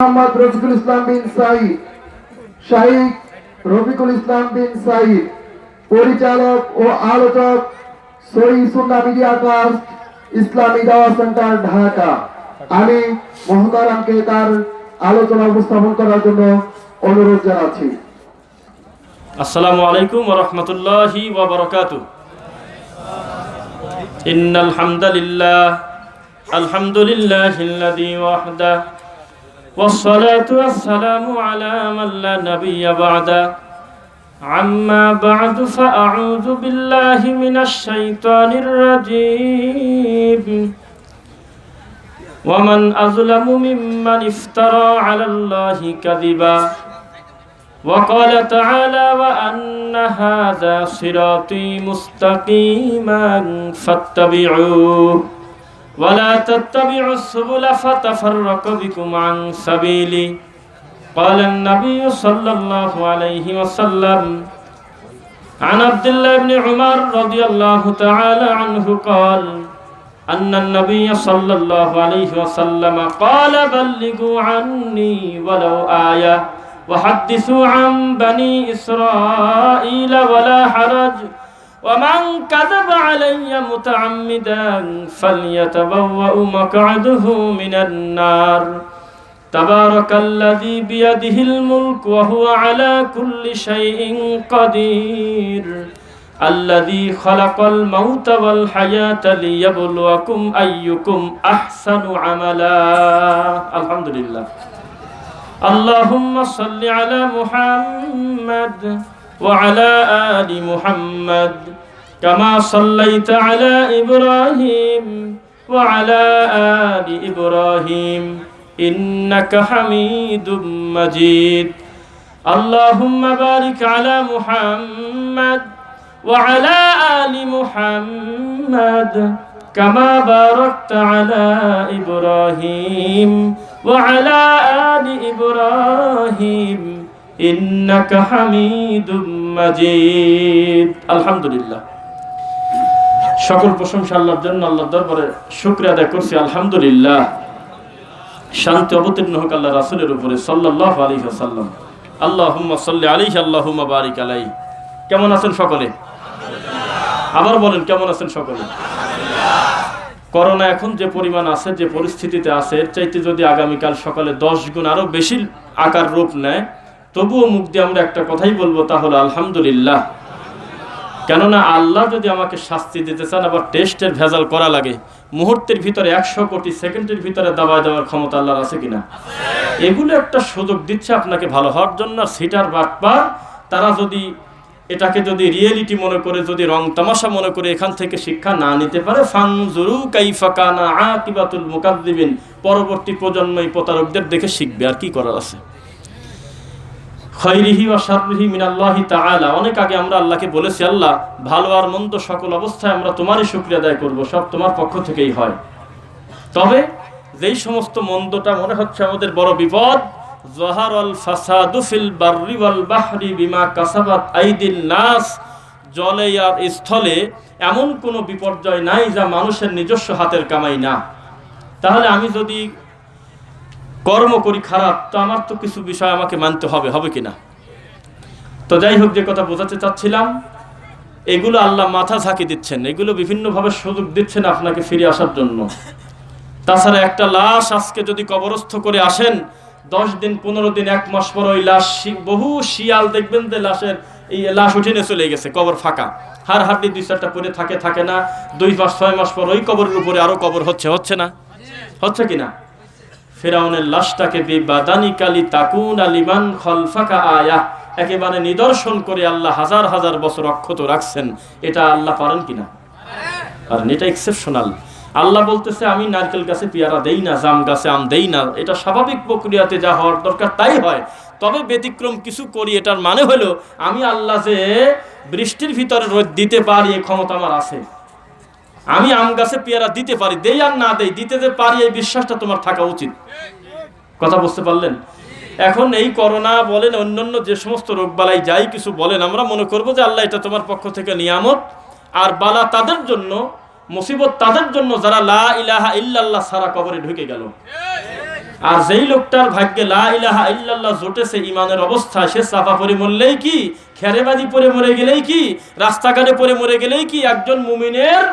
মোহাম্মদ রফিকুল ইসলাম বিন সাঈদ, শাইখ রফিকুল ইসলাম বিন সাঈদ, পরিচালক ও আলোচক সহি সুন্নাহ মিডিয়া ট্রাস্ট, ইসলামী দাওয়াত সেন্টার, ঢাকা। আমি মহতারামকে তার আলোচনা উপস্থাপন করার জন্য অনুরোধ জানাচ্ছি। আসসালামু আলাইকুম ওয়া রাহমাতুল্লাহি ওয়া বারাকাতুহু। ইন্নাল হামদালিল্লাহ আলহামদুলিল্লাহিল্লাযী ওয়াহদা ওয়াসসালাতু ওয়াসসালামু আলা মান লা নাবিয়্যা বা'দা। আম্মা বা'দু ফাআউযু বিল্লাহি মিনাশ শাইতানির রাজীম। ওয়া মান আযলামু মিম্মান ইফতারা আলাল্লাহি কাযিবা। وقال تعالى وأن هذا صراطي مستقيما فاتبعوه ولا تتبعوا السبل فتفرق بكم عن سبيلي قال النبي صلى الله عليه وسلم عن عبد الله بن عمر رضي الله تعالى عنه قال أن النبي صلى الله عليه وسلم قال بلغوا عني ولو آية وحدثوا عن بني إسرائيل ولا حرج ومن كذب علي متعمدا فليتبوأ مقعده من النار تبارك الذي بيده الملك وهو على كل شيء قدير الذي خلق الموت والحياة ليبلوكم أيكم أحسن عملا. الحمد لله. اللهم صل على محمد وعلى آل محمد كما صليت على إبراهيم وعلى آل إبراهيم إنك حميد مجيد. اللهم بارك على محمد وعلى آل محمد كما باركت على إبراهيم وعلى آل إبراهيم إنك حميد مجيد. আলহামদুলিল্লাহ। সকল প্রশংসা আল্লাহর জন্য, আল্লাহর দরবারে শুকরিয়া আদায় করছি। আলহামদুলিল্লাহ। শান্তি অবতীর্ণ হোক আল্লাহ রাসূলের উপরে সাল্লাল্লাহু আলাইহি ওয়াসাল্লাম। আল্লাহুম্মা সাল্লি আলাইহি আল্লাহুম্মা বারিক আলাইহি। কেমন আছেন সকলে? আবার বলেন, কেমন আছেন সকলে? করোনা এখন যে পরিমাণ আছে, যে পরিস্থিতিতে আছে, এর চাইতে যদি আগামীকাল সকালে 10 গুণ আরো বেশি আকার রূপ নেয়, তবুও মুখ দিয়ে আমরা একটা কথাই বলবো, তা হলো আলহামদুলিল্লাহ। কেননা আল্লাহ যদি আমাকে শাস্তি দিতে চান, আবার টেস্টের ভেজাল করা লাগে, মুহূর্তের ভিতরে 100 কোটি সেকেন্ডের ভিতরে দাবায় দেওয়ার ক্ষমতা আল্লাহর আছে কিনা? এগুলো একটা সুযোগ দিচ্ছে আপনাকে ভালো হওয়ার জন্য। আর সিটার বাটপার তারা যদি এটাকে যদি রিয়েলিটি মনে করে, যদি রং তামাশা মনে করে এখান থেকে শিক্ষা না নিতে পারে, ফানজুরু কাইফা কানা আকিবাতুল মুকাজ্জিবিন, পরবর্তী প্রজন্ম এই প্রতারকদের দেখে শিখবে। আর কি করার আছে? খায়রিহি ওয়া শাররিহি মিনাল্লাহি তাআলা। অনেক আগে আমরা আল্লাহকে বলেছি, আল্লাহ ভালো আর মন্দ সকল অবস্থায় আমরা তোমারই শুকরিয়া আদায় করব, সব তোমার পক্ষ থেকেই হয়। তবে যেই সমস্ত মন্দটা মনে হচ্ছে আমাদের বড় বিপদ, যাহারাল ফাসাদু ফিল বাররি ওয়াল বাহরি বিমা কাসাবাত আইদিন নাস, জলে আর স্থলে এমন কোনো বিপর্যয় নাই যা মানুষের নিজস্ব হাতের কামাই না। তাহলে আমি যদি কর্ম করি খারাপ, তো আমার তো কিছু বিষয় আমাকে মানতে হবে, হবে কিনা? তো যাই হোক, যে কথা বোঝাতে চাচ্ছিলাম, এগুলো আল্লাহ মাথা ঝাঁকি দিচ্ছেন, এগুলো বিভিন্নভাবে সুযোগ দিচ্ছেন আপনাকে ফিরে আসার জন্য। তাছাড়া একটা লাশ আজকে যদি কবরস্থ করে আসেন, 10 দিন 15 দিন 1 মাস পর ওই লাশ, বহু শিয়াল দেখবেন যে লাশের এই লাশ উঠে নিয়ে চলে গেছে, কবর ফাঁকা, হাড় হাড্ডি 2-4টা পরে থাকে, থাকে না, 2 মাস 6 মাস পর ওই কবরের উপরে আরো কবর হচ্ছে, হচ্ছে না? হচ্ছে কিনা? ফিরআউনের লাশটাকে বিবাদানি কালি তাকুন আলিমান খালফাকা আয়া, একেবারে নিদর্শন করে আল্লাহ হাজার হাজার বছর অক্ষত রাখছেন। এটা আল্লাহ পারেন কিনা? আর এটা এক্সেপশনাল। আল্লাহ বলতেছে, আমি নারকেল গাছে পেয়ারা দেই না, জাম গাছে আম দেই না, এটা স্বাভাবিক প্রক্রিয়াতে যা হওয়ার দরকার তাই হয়। তবে ব্যতিক্রম কিছু করি, এটার মানে হলো আমি আল্লাহ যে বৃষ্টির ভিতরে রোদ দিতে পারি, এই ক্ষমতা আমার আছে। আমি আম গাছে পেয়ারা দিতে পারি, দেই আর না দেই, দিতে যে পারি, এই বিশ্বাসটা তোমার থাকা উচিত। কথা বুঝতে পারলেন? এখন এই করোনা বলেন, অন্যান্য যে সমস্ত রোগবালাই যাই কিছু বলেন, আমরা মনে করবো যে আল্লাহ এটা তোমার পক্ষ থেকে নিয়ামত, আর বালা তাদের জন্য, মুসিবত তাদের জন্য যারা লা ইলাহা ইল্লাল্লাহ সারা কবরে ঢুকে গেল। আর যেই লোকটার ভাগ্যে লা ইলাহা ইল্লাল্লাহ জুটেছে ইমানের অবস্থা, সে চাপা পড়ে মরলেই কি, খেরেবাজি পড়ে মরে গেলেই কি, রাস্তাঘাটে পড়ে মরে গেলেই কি, একজন মুমিনের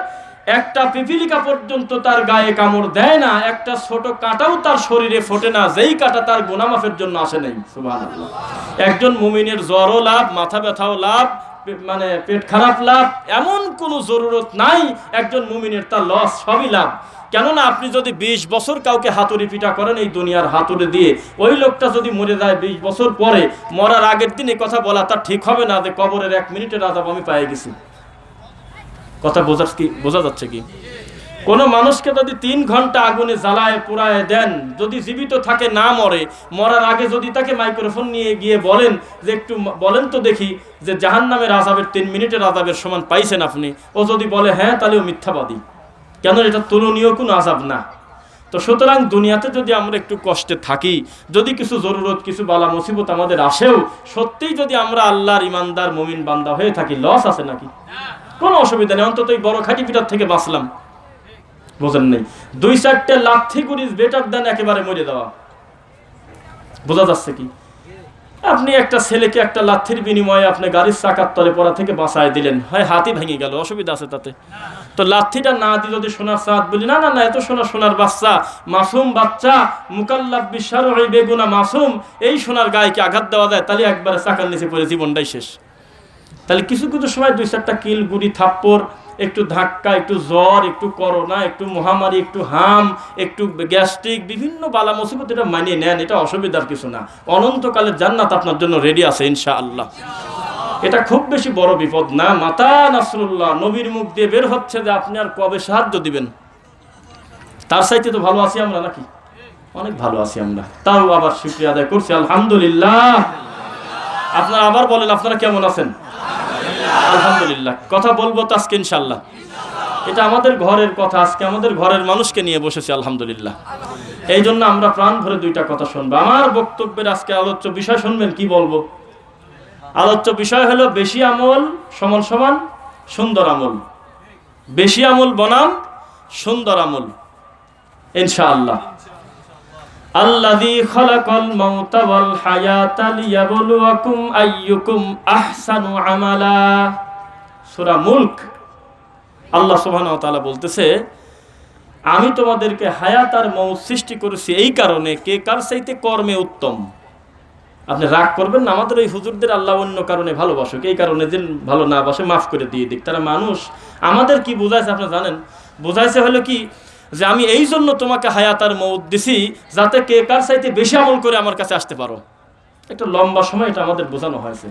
একটা পিপিলিকা পর্যন্ত তার গায়ে কামড় দেয় না, একটা ছোট কাঁটাও তার শরীরে ফোটে না, যেই কাঁটা তার গুনাহ মাফের জন্য আসে নাই। সুবহানাল্লাহ। একজন মুমিনের জ্বরও লাভ, মাথা ব্যথাও লাভ, মানে পেট খারাপ লাভ, এমন কোনো জরুরত নাই একজন মুমিনের, তার লস সবই লাভ। কেননা আপনি যদি 20 বছর কাউকে হাতুড়ি পিটা করেন এই দুনিয়ার হাতুড়ি দিয়ে, ওই লোকটা যদি মরে যায় 20 বছর পরে, মরার আগের দিন এই কথা বলা তার ঠিক হবে না যে কবরের 1 মিনিটের আযাব আমি পেয়ে গেছি। কথা বোঝা যাচ্ছে কি? কোন মানুষকে যদি 3 ঘন্টা আগুনে জ্বালায় পোড়ায় দেন, যদি জীবিত থাকে না মরে, মরার আগে যদি তাকে মাইক্রোফোন নিয়ে গিয়ে বলেন যে একটু বলেন তো দেখি যে জাহান্নামের আযাবের 3 মিনিটের আযাবের সমান পাইছেন আপনি, ও যদি বলে হ্যাঁ, তাহলে ও মিথ্যাবাদী। কেন? এটা তুলনীয় কোনো আযাব না। তো সুতরাং দুনিয়াতে যদি আমরা একটু কষ্টে থাকি, যদি কিছু জরুরত, কিছু বালা মুসিবত আমাদের আসেও, সত্যিই যদি আমরা আল্লাহর ইমানদার মুমিন বান্দা হয়ে থাকি, লস আছে নাকি? কোনো অসুবিধা নেই, অন্তত এই বড় খাঁটি পিঠার থেকে বাঁচলাম। বোঝেন নেই? 2-4টে লাথি গুলি বেটার দেন একেবারে মরে দেওয়া। বোঝা যাচ্ছে কি? আপনি একটা ছেলেকে একটা লাথির বিনিময়ে আপনি গাড়ির চাকার তলে পড়া থেকে বাঁচায় দিলেন, হয় হাতই ভেঙে গেল, অসুবিধা আছে তাতে? তো লাথিটা না দিয়ে যদি সোনার চাঁদ বলি, না না না, এত সোনার বাচ্চা, মাসুম বাচ্চা, মুকাল্লাফ বিশরঈ বেগুনা মাসুম, এই সোনার গায়েকে আঘাত দেওয়া যায়? তাহলে একবারে চাকার নিচে পড়ে জীবনটাই শেষ। তাহলে কিছু কিছু সময় 2-4টা কিল, গুড়ি, থাপ্পড়, একটু ধাক্কা, একটু জ্বর, একটু করোনা, একটু মহামারী, একটু হাম, একটু গ্যাস্ট্রিক, বিভিন্ন বালা মুসিবত, এটা মানিয়ে নেন, এটা অসুবিধার কিছু না। অনন্তকালের জান্নাত আপনার জন্য রেডি আছে ইনশাআল্লাহ। এটা খুব বেশি বড় বিপদ না। মাতা নাসরুল্লাহ নবীর মুখ দিয়ে বের হচ্ছে যে আপনি আর কবে সাহায্য দিবেন। তার চাইতে তো ভালো আছি আমরা নাকি? অনেক ভালো আছি আমরা। তাও আবার শুকরিয়া আদায় করছি, আলহামদুলিল্লাহ। আপনারা আবার বলেন, আপনারা কেমন আছেন? আলহামদুলিল্লাহ। কথা বলবো তো আজকে ইনশাআল্লাহ। এটা আমাদের ঘরের কথা, আজকে আমাদের ঘরের মানুষকে নিয়ে বসেছি আলহামদুলিল্লাহ। এই জন্য আমরা প্রাণ ভরে 2টা কথা শুনবো। আমার বক্তব্যের আজকে আলোচ্য বিষয় শুনবেন, কি বলবো? আলোচ্য বিষয় হলো বেশি আমল সমান সমান সুন্দর আমল। বেশি আমল বনাম সুন্দর আমল ইনশাআল্লাহ। আল্লাযী খালাকাল মাউতা ওয়াল হায়াতা লিয়াবলুয়াকুম আইয়ুকুম আহসানু আমালা। সূরা মুলক আল্লাহ সুবহানাহু ওয়া তাআলা বলতেছে, আমি তোমাদেরকে হায়াত আর মওত সৃষ্টি করেছি এই কারণে কে কার চাইতে কর্মে উত্তম। আপনি রাগ করবেন না, আমাদের ওই হুজুরদের আল্লাহ অন্য কারণে ভালোবাসুক, এই কারণে যে ভালো না বাসে মাফ করে দিয়ে দিক। তারা মানুষ। আমাদের কি বোঝাইছে আপনি জানেন? বোঝাইছে হলো কি, যে আমি এই জন্য তোমাকে হায়াত আর মওত দিছি যাতে কে কার চাইতে বেশি আমল করে আমার কাছে আসতে পারো। একটা লম্বা সময় এটা আমাদের বোঝানো হয়েছে।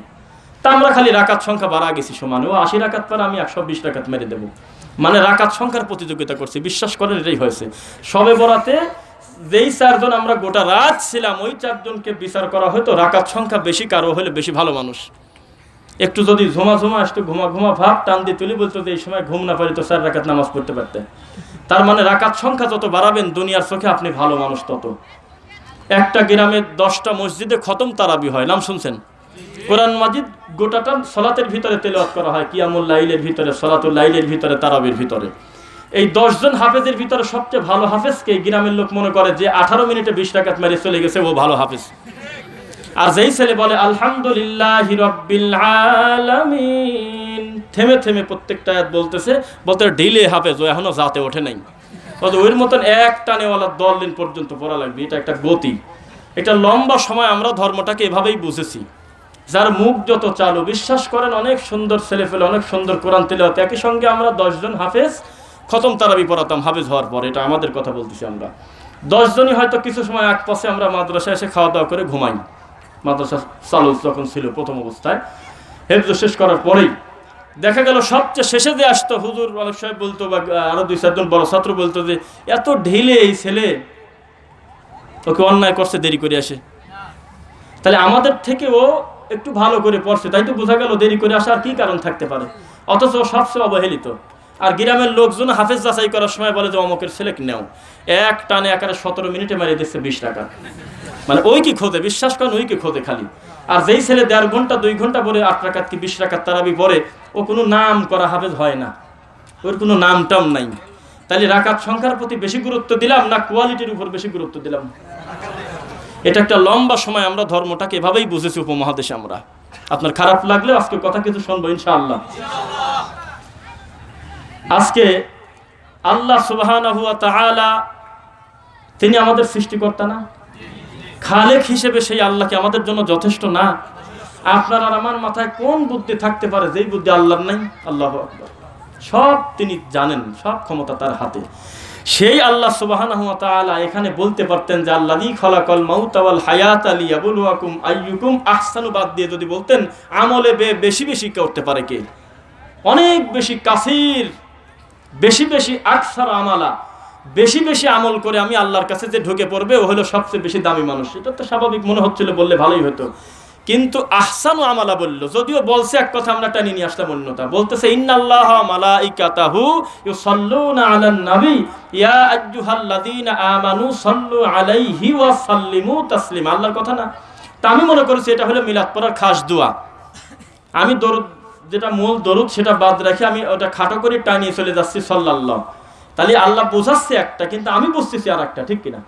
তা আমরা খালি রাকাত সংখ্যা বাড়া গেছি সমানে, ও 80 রাকাত পারে আমি 120 রাকাত মেরে দেবো, মানে রাকাত সংখ্যার প্রতিযোগিতা করছি। বিশ্বাস করেন এটাই হয়েছে। সবে বরাতে যেই 4 জন আমরা গোটা রাত ছিলাম, ওই 4 জনকে বিচার করা হয়তো রাকাত সংখ্যা বেশি কারো হলে বেশি ভালো মানুষ। একটু যদি ঝুমা আসতো, ঘুমা ভাব টান দিয়ে তুলি, বলতো যে এই সময় ঘুম না পারি তো 4 রাকাত নামাজ পড়তে পারতে। তার মানে রাকাত সংখ্যা যত বাড়াবেন দুনিয়ার চোখে আপনি ভালো মানুষ তত। একটা গ্রামে 10টা মসজিদে খতম তারাবি হয়, নাম শুনছেন? কোরআন মাজিদ গোটাটা সালাতের ভিতরে তেলাওয়াত করা হয়, কিয়ামুল লাইলের ভিতরে, সালাতুল লাইলের ভিতরে, তারাবির ভিতরে। এই 10 জন হাফেজের ভিতরে সবচেয়ে ভালো হাফেজকে গ্রামের লোক মনে করে যে 18 মিনিটে 20 রাকাত মেরে চলে গেছে, ও ভালো হাফেজ। আর যেই ছেলে বলে আলহামদুলিল্লাহি রাব্বিল আলামিন, থেমে থেমে প্রত্যেকটা আয়াত বলতেছে, বলতে ঢিলে হাফেজ, ও এখনো জাতে ওঠে নাই। ওর মতন এক টানেওয়ালা 10 দিন পর্যন্ত পড়া লাগবে, এটা একটা গতি। এটা লম্বা সময় আমরা ধর্মটাকে এভাবেই বুঝেছি। যার মুখ যত চালু, বিশ্বাস করেন অনেক সুন্দর ছেলে ফেলে, অনেক সুন্দর কোরআন তেলাওয়াত, একই সঙ্গে আমরা 10 জন হাফেজ খতম তারাবি পড়াতাম হাফেজ হওয়ার পর। এটা আমাদের কথা বলতেছি আমরা। 10 জনই হয়তো কিছু সময় এক পাশে আমরা মাদ্রাসায় এসে খাওয়া দাওয়া করে ঘুমাই। মাদ্রাসা চালু যখন ছিল প্রথম অবস্থায়, হেফজ শেষ করার পরেই দেখা গেল সবচেয়ে শেষে যে আসতো হুজুর অনেক সময় বলতো, বা আরো 2-4 জন বড় ছাত্র বলতো যে এত ঢিলে এই ছেলে, ওকে অন্যায় করছে, দেরি করে আসে। তাহলে আমাদের থেকে ও একটু ভালো করে পড়ছে, তাই তো বোঝা গেল দেরি করে আসার কি কারণ থাকতে পারে। অথচ ও সবচেয়ে অবহেলিত। আর গ্রামের লোকজন হাফেজ যাচাই করার সময় বলে যে অমকের ছেলে নেও, এক টানে একারে 17 মিনিটে মারিয়ে দিচ্ছে 20 টাকা। মানে ওই কি খোঁজে, বিশ্বাস করেন ওই কি খোঁজে খালি। আর যেই ছেলে 1.5 ঘন্টা 2 ঘন্টা পরে 8 রাকাত কি 20 রাকাত তারাবি পড়ে, ও কোনো নাম করা হাফেজ হয় না, ওর কোনো নাম টাম নাই। তাহলে রাকাত সংখ্যার প্রতি বেশি গুরুত্ব দিলাম না কোয়ালিটির উপর বেশি গুরুত্ব দিলাম? এটা একটা লম্বা সময় আমরা ধর্মটাকে এভাবেই বুঝেছি উপমহাদেশে। আমরা আপনার খারাপ লাগলে আজকে কথা কিছু শুনবো ইনশাআল্লাহ। আজকে আল্লাহ সুবহানাহু ওয়া তাআলা তিনি আমাদের সৃষ্টিকর্তা না? খালেক হিসেবে সেই আল্লাহকে আমাদের জন্য যথেষ্ট না? আপনার আর আমার মাথায় কোন বুদ্ধি থাকতে পারে যেই বুদ্ধি আল্লাহর নাই? আল্লাহু আকবার। সব তিনি জানেন, সব ক্ষমতা তার হাতে। সেই আল্লাহ সুবহানাহু ওয়া তাআলা এখানে বলতে পারতেন যে আল্লাযী খালাকাল মাউতা ওয়াল হায়াতা লিয়াবলুয়াকুম আইয়ুকুম আহসানু, বাদ দিয়ে যদি বলতেন আমলে বেশি বেশি করতে পারে কে, অনেক বেশি কাসির, বেশি বেশি আকসার আমালা, বেশি বেশি আমল করে আমি আল্লাহর কাছে যে ঢুকে পড়বে ও হলো সবচেয়ে বেশি দামি মানুষ। এটা তো স্বাভাবিক মনে হচ্ছিল, বললে ভালোই হতো। কিন্তু আহসানু আমালা বললো, যদিও বলছে এক কথা, আমরা টানি নিয়ে আসলাম অন্যটা। বলতেছে ইন্নাল্লাহা মালাইকাতাহু ইউসাল্লুনা আলান নবী ইয়া আইয়ুহাল্লাযীনা আমানু সাল্লু আলাইহি ওয়া সাল্লিমু তাসলিমা। আল্লাহর কথা না? তা আমি মনে করেছি এটা হলো মিলাদ পড়ার খাস দোয়া। আমি দরুদ, যেটা মূল দরুদ, সেটা বাদ রেখে আমি ওটা খাটো করে টানিয়ে চলে যাচ্ছি সাল্লাল্লাহ। তাহলে আল্লাহ বোঝাচ্ছে একটা, কিন্তু আমি বুঝতেছি আর একটা, ঠিক কিনা?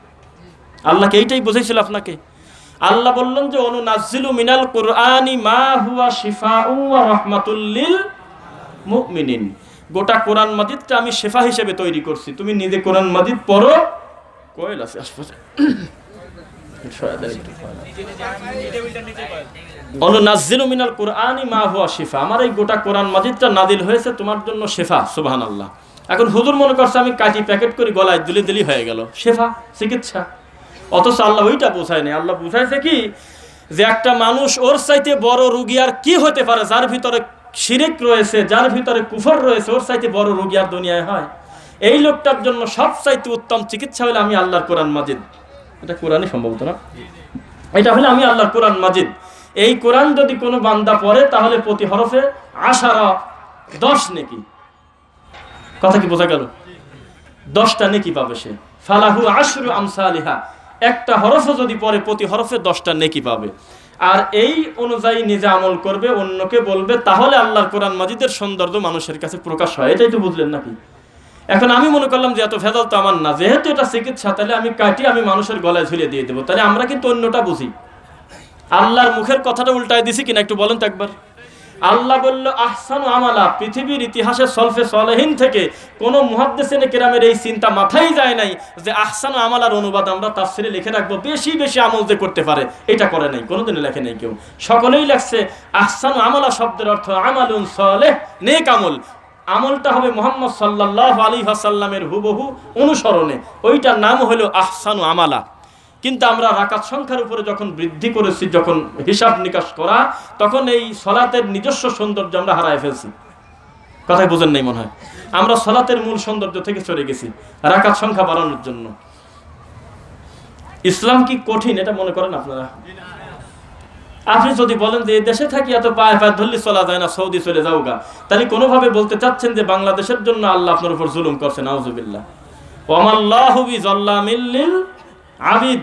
আল্লাহকে এইটাই বুঝাইছিল আপনাকে। আল্লাহ বললেন যে অনুনাজ্জিলু মিনাল কুরআনি মা হুয়া শিফাউন ওয়া রাহমাতুল লিল মুমিনিন। গোটা কোরআন মাজিদটা আমি শিফা হিসেবে তৈরি করছি। তুমি নিজে কোরআন মাজিদ পড়ো। কোয়েল আছে আশপাশে, অনুনাজ্জিলু মিনাল কুরআনি মা হুয়া শিফা। আমার এই গোটা কোরআন মাজিদটা নাজিল হয়েছে তোমার জন্য শিফা। সুবহানাল্লাহ। এখন হুজুর মনে করছে আমি কাটি প্যাকেট করে গলায় দিলে দিলি হয়ে গেল শিফা, চিকিৎসা। অথচ আল্লাহ ওইটা বোঝায় নাই। আল্লাহ বুঝাইছে কি, যে একটা মানুষ ওর চাইতে বড় রোগী আর কি হতে পারে? যার ভিতরে শিরিক রয়েছে, যার ভিতরে কুফর রয়েছে, ওর চাইতে বড় রোগী আর দুনিয়ায় হয়? এই লোকটার জন্য সবচাইতে উত্তম চিকিৎসা হলে আমি আল্লাহর কোরআন মাজিদ। এটা কোরআনই সম্ভবত না, এটা হলে আমি আল্লাহর কোরআন মাজিদ। এই কোরআন যদি কোনো বান্দা পড়ে তাহলে প্রতি হরফে 10 নেকি। কথা কি বোঝা গেল? 10টা নেকি পাবে সে। ফালাহু আশরু আমসালিহা। একটা হরফও যদি পড়ে প্রতি হরফে 10টা নেকি পাবে। আর এই অনুযায়ী নিজে আমল করবে, অন্যকে বলবে, তাহলে আল্লাহর কোরআন মাজিদের সৌন্দর্য মানুষের কাছে প্রকাশ হয়। এটাই তো বুঝলেন নাকি? এখন আমি মনে করলাম যে এত ভেজাল তো আমার না, যেহেতু এটা চিকিৎসা, তাহলে আমি কাটি আমি মানুষের গলায় ঝুলিয়ে দিয়ে দেবো। তাহলে আমরা কিন্তু অন্যটা বুঝি। আল্লাহর মুখের কথাটা উল্টায় দিছি কিনা একটু বলেন তো একবার। আল্লাহ বলল আহসানু আমালা। পৃথিবীর ইতিহাসে সলফে সলেহিন থেকে কোন মুহাদ্দিসিনে কেরামের এই চিন্তা মাথায় যায় নাই যে আহসানু আমালার অনুবাদ আমরা তাফসিরে লিখে রাখবো বেশি বেশি আমল যে করতে পারে। এটা করে নাই, কোনোদিনও লেখে নাই কেউ। সকলেই লেখছে আহসানু আমালা শব্দের অর্থ আমালুন সালেহ, নেক আমল। আমলটা হবে মুহাম্মদ সাল্লাল্লাহু আলাইহি ওয়াসাল্লামের হুবহু অনুসরণে। ওইটার নাম হলো আহসানু আমালা। কিন্তু আমরা রাকাত সংখ্যার উপরে যখন বৃদ্ধি করেছি, যখন হিসাব নিকাশ করা, তখন এই সলাতের নিজস্ব সৌন্দর্য আমরা হারায় ফেলছি। কথাই বুঝেন নাই মনে হয়। আমরা সলাতের মূল সৌন্দর্য থেকে সরে গেছি রাকাত সংখ্যা বাড়ানোর জন্য। ইসলাম কি কঠিন এটা মনে করেন আপনারা? আপনি যদি বলেন যে এই দেশে থাকি এত পায়ে পায়ে ধরলে চলা যায় না, সৌদি চলে যাও গা, তাহলে কোনোভাবে বলতে চাচ্ছেন যে বাংলাদেশের জন্য আল্লাহ আপনার উপর জুলুম করছে। নাউজুবিল্লাহ। ওয়ামাল্লাহু বিযাল্লামিল লিল আবিদ।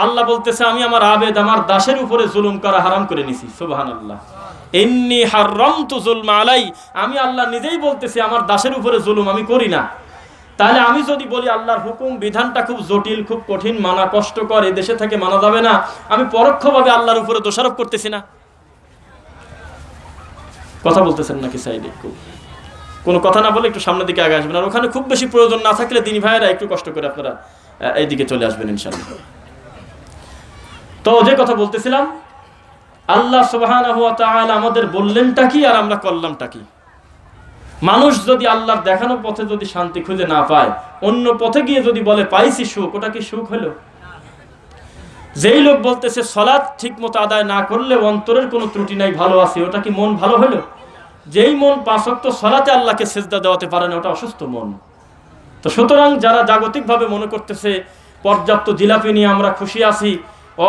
আল্লাহ বলতেছে আমি আমার আবেদ, আমার দাসের উপরে জুলুম করা হারাম করে নিছি। সুবহানাল্লাহ। ইন্নী হারামতু যুলমা আলাই। আমি আল্লাহ নিজেই বলতেছি আমার দাসের উপরে জুলুম আমি করি না। তাহলে আমি যদি বলি আল্লাহর হুকুম বিধানটা খুব জটিল, খুব কঠিন, মানা কষ্টকর, এই দেশে থেকে মানা যাবে না, আমি পরোক্ষভাবে আল্লাহর উপরে দোষারোপ করতেছি না? কথা বলতেছেন নাকি সাইডে? কোনো কথা না বলে একটু সামনের দিকে আগে আসবেন। আর ওখানে খুব বেশি প্রয়োজন না থাকলে দিনী ভাইয়েরা একটু কষ্ট করে আপনারা এইদিকে চলে আসবেন ইনশাআল্লাহ। তো যে কথা বলতেছিলাম, আল্লাহ সুবহানাহু ওয়া তাআলা আমাদের বললেনটা কি আর আমরা করলামটা কি? মানুষ যদি আল্লাহর দেখানো পথে যদি শান্তি খুঁজে না পায়, অন্য পথে গিয়ে যদি বলে পাইছি সুখ, ওটা কি সুখ হলো? যেই লোক বলতেছে সালাত ঠিকমতো আদায় না করলে অন্তরের কোনো ত্রুটি নাই, ভালো আছে, ওটা কি মন ভালো হলো? যেই মন 5 ওয়াক্ত সালাতে আল্লাহকে সিজদা দেওয়াতে পারে না, ওটা অসুস্থ মন। তো সুতরাং যারা জাগতিকভাবে মনে করতেছে পর্যাপ্ত জিলাপি নিয়ে আমরা খুশি আছি,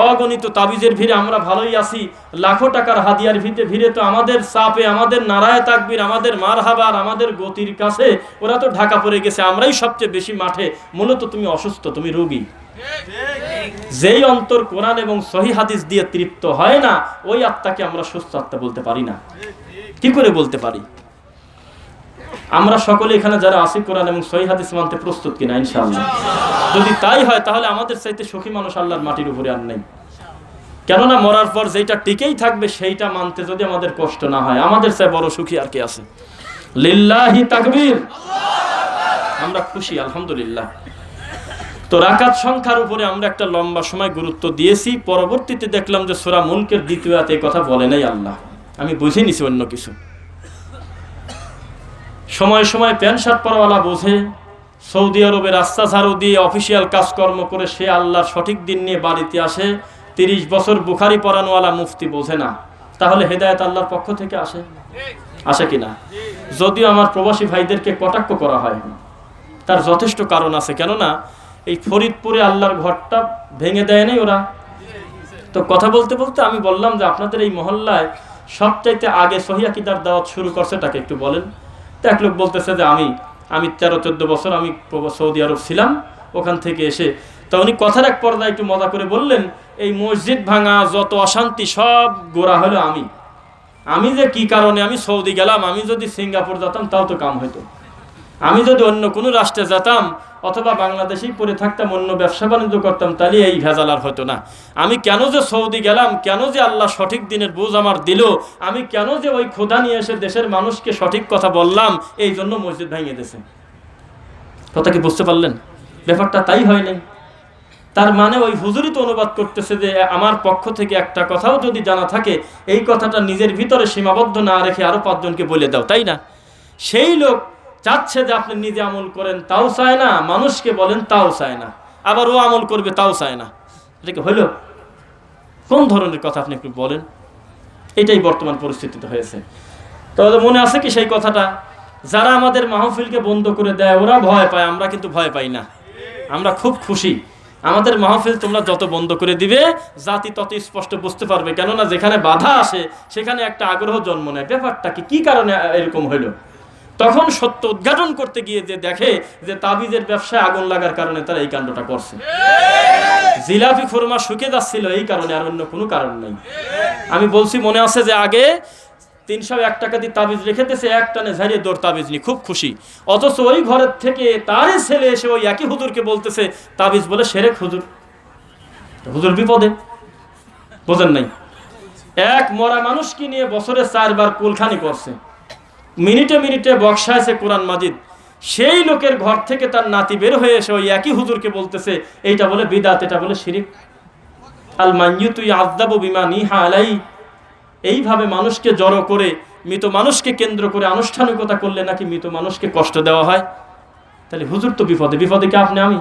অগণিত তাবিজের ভিড়ে আমরা ভালোই আছি, লাখো টাকার হাদিয়ার ভিড়ে তো আমাদের চাপে, আমাদের নারায়ে তাকবীর, আমাদের মারহাবার, আমাদের গতির কাছে ওরা তো ঢাকা পড়ে গেছে, আমরাই সবচেয়ে বেশি মাঠে। মূলত তুমি অসুস্থ, তুমি রোগী। যেই অন্তর কোরআন এবং সহিহ হাদিস দিয়ে তৃপ্ত হয় না, ওই আত্মাকে আমরা সুস্থ আত্মা বলতে পারি না। কি করে বলতে পারি? আমরা সকলে এখানে যারা আছি কোরআন এবং সহিহ হাদিস মানতে প্রস্তুত কিনা? ইনশাআল্লাহ। যদি তাই হয় তাহলে আমাদের চাইতে সুখী মানুষ আল্লাহর মাটির উপরে আর নেই। কেননা মরার পর যেটা টিকেই থাকবে সেইটা মানতে যদি আমাদের কষ্ট না হয়, আমাদের চেয়ে বড় সুখী আর কে আছে? লিল্লাহি তাকবীর, আমরা খুশি আলহামদুলিল্লাহ। তো রাকাত সংখ্যার উপরে আমরা একটা লম্বা সময় গুরুত্ব দিয়েছি। পরবর্তীতে দেখলাম যে সূরা মুলকের দ্বিতীয় আয়াতে এই কথা বলে নাই আল্লাহ, আমি বুঝে নিছি অন্য কিছু। সময় সময় প্যান্ট শার্ট পরাওয়ালা বোঝে, সৌদি আরবে রাস্তা ঝাড়ু দিয়ে অফিসিয়াল কাজকর্ম করে সে আল্লাহর সঠিক দিন নিয়ে বাড়িতে আসে। 30 বছর বুখারি পড়ানোওয়ালা মুফতি বোঝে না, তাহলে হেদায়েত আল্লাহর পক্ষ থেকে আসে? আসে কিনা? যদিও আমার প্রবাসী ভাইদেরকে কটাক্ষ করা হয়, তার যথেষ্ট কারণ আছে। কেননা এই ফরিদপুরে আল্লাহর ঘরটা ভেঙে দেয় নাই ওরা। তো কথা বলতে বলতে আমি বললাম যে আপনাদের এই মহল্লায় সবচাইতে আগে সহিহ আকীদার দাওয়াত শুরু করছে তাকে একটু বলেন। তো এক লোক বলতেছে যে আমি 13-14 বছর আমি সৌদি আরব ছিলাম, ওখান থেকে এসে। তো উনি কথার এক পর্যায়ে একটু মজা করে বললেন, এই মসজিদ ভাঙা যত অশান্তি সব গোড়া হলো আমি যে কি কারণে আমি সৌদি গেলাম, আমি যদি সিঙ্গাপুর যেতাম তাও তো কাম হইতো, আমি যদি অন্য কোনো রাষ্ট্রে যেতাম অথবা বাংলাদেশেই পড়ে থাকতাম, অন্য ব্যবসা বাণিজ্য করতাম, তাহলে এই ভেজাল আর হতো না। আমি কেন যে সৌদি গেলাম, কেন যে আল্লাহ সঠিক দিনের বুঝ আমার দিল, আমি কেন যে ওই খোদা নিয়ে এসে দেশের মানুষকে সঠিক কথা বললাম, এই জন্য মসজিদ ভেঙে দিয়েছে। কথা কি বুঝতে পারলেন? ব্যাপারটা তাই হয় নাই। তার মানে ওই হুজুরই তো অনুবাদ করতেছে যে আমার পক্ষ থেকে একটা কথাও যদি জানা থাকে, এই কথাটা নিজের ভিতরে সীমাবদ্ধ না রেখে আরো 5 জনকে বলে দাও, তাই না? সেই লোক চাচ্ছে যে আপনি নিজে আমল করেন, তাও চায় না, মানুষকে বলেন তাও চায় না, আবার ও আমল করবে তাও চায় না। এটা কি হইল? কোন ধরনের কথা আপনি একটু বলেন? এটাই বর্তমান পরিস্থিতিতে হয়েছে। তাহলে মনে আছে কি সেই কথাটা, যারা আমাদের মাহফিলকে বন্ধ করে দেয় ওরা ভয় পায়, আমরা কিন্তু ভয় পাই না, আমরা খুব খুশি। আমাদের মাহফিল তোমরা যত বন্ধ করে দিবে জাতি তত স্পষ্ট বুঝতে পারবে, কেননা যেখানে বাধা আসে সেখানে একটা আগ্রহ জন্ম নেয়। ব্যাপারটা কি কারণে এরকম হইল? তখন সত্য উদ্ঘাটন করতে গিয়ে যে দেখে যে তাবিজের ব্যবসায় আগুন লাগার কারণে তারা এই কাণ্ডটা করছে। জিলাপি খুরমা শুকে যাচ্ছিল এই কারণে, আর অন্য কোনো কারণ নেই। আমি বলছি মনে আছে যে আগে 301 টাকা দিয়ে তাবিজ রেখে দিয়েছে, এক টানে ঝাড়িয়ে দৌড় তাবিজ নি, খুব খুশি। অথচ ওই ঘরের থেকে তারই ছেলে এসে ওই একই হুজুরকে বলতেছে তাবিজ বলে সেরেক হুজুর। হুজুর বিপদে, বোঝেন নাই? এক মরা মানুষকে নিয়ে বছরে 4 বার কুলখানি করছে, মিনিটে মিনিটে বক্সাইছে কোরআন মাজিদ। সেই লোকের ঘর থেকে তার নাতি বের হয়ে এসে ওই একই হুজুরকে বলতেছে এইটা বলে বিদাত, এটা বলে শিরিক। আল মাইয়িতু ইয়াযযাবু বিমা নিহা আলাই। এইভাবে মানুষকে জড়ো করে, মৃত মানুষকে কেন্দ্র করে আনুষ্ঠানিকতা করলে নাকি মৃত মানুষকে কষ্ট দেওয়া হয়। তাহলে হুজুর তো বিপদে, বিপদে কি আপনি আমি?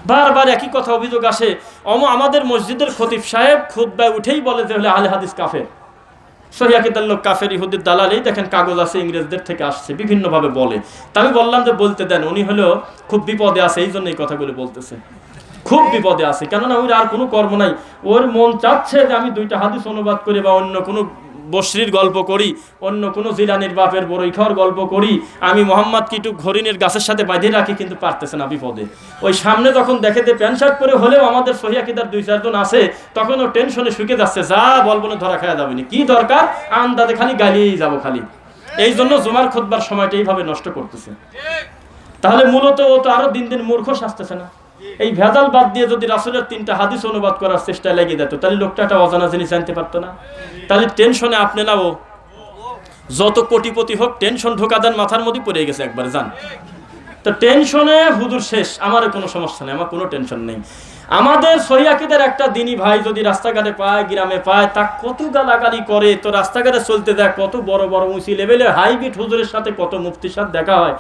বারবার একই কথা অভিযোগ আসে। আমাদের মসজিদের খতিব সাহেব খুতবায় উঠেই বলে যে হলে আহলে হাদিস কাফের, সহিহ আকীদার লোক কাফের, ইহুদির দালাল। এই দেখেন কাগজ আছে, ইংরেজদের থেকে আসছে, বিভিন্নভাবে বলে। তা আমি বললাম যে বলতে দেন, উনি হলো খুব বিপদে আছে এই জন্য এই কথাগুলো বলতেছে, খুব বিপদে আছে। কেননা ওর আর কোনো কর্ম নাই, ওর মন চাচ্ছে যে আমি 2টা হাদিস অনুবাদ করি বা অন্য কোনো বসরির গল্প করি, অন্য কোনো জিলানির বাপের বড়ই খাওয়ার গল্প করি, আমি মোহাম্মদ কিটু হরিণের গাছের সাথে বাঁধে রাখি, কিন্তু পারতেছে না, বিপদে। ওই সামনে যখন দেখে যে প্যান্ট শার্ট পরে হলেও আমাদের সহিহ আকীদার 2-4 জন আছে, তখন ও টেনশনে শুকে যাচ্ছে, যা বলবো না ধরা খাওয়া যাবে না, কি দরকার আন্দাজে খালি গালিয়েই যাবো খালি। এই জন্য জুমার খুতবার সময়টা এইভাবে নষ্ট করতেছে। তাহলে মূলত ও তো আরো দিন দিন মূর্খ সাজতেছে না? এই ভেজাল বাদ দিয়ে যদি রাসূলের 3টা হাদিস অনুবাদ করার চেষ্টায় লেগে যেত, তাহলে লোকটা একটা অজানা জিনিস জানতে পারতো না। তাহলে টেনশনে আপনি না ও যত কোটিপতি হোক, টেনশন ঢোকা দেন মাথার মধ্যে পড়ে গেছে একবার, জান। তো টেনশনে হুজুর শেষ, আমার কোনো সমস্যা নেই, আমার কোনো টেনশন নেই। আমাদের সহিহ আকীদার একটা দিনী ভাই যদি রাস্তাঘাটে পায়, গ্রামে পায়, তা কত গালাগালি করে। তো রাস্তাঘাটে চলতে দেয়, কত বড় বড় উঁচি লেভেলের হাইব্রিড হুজুরের সাথে, কত মুফতির সাথে দেখা হয়।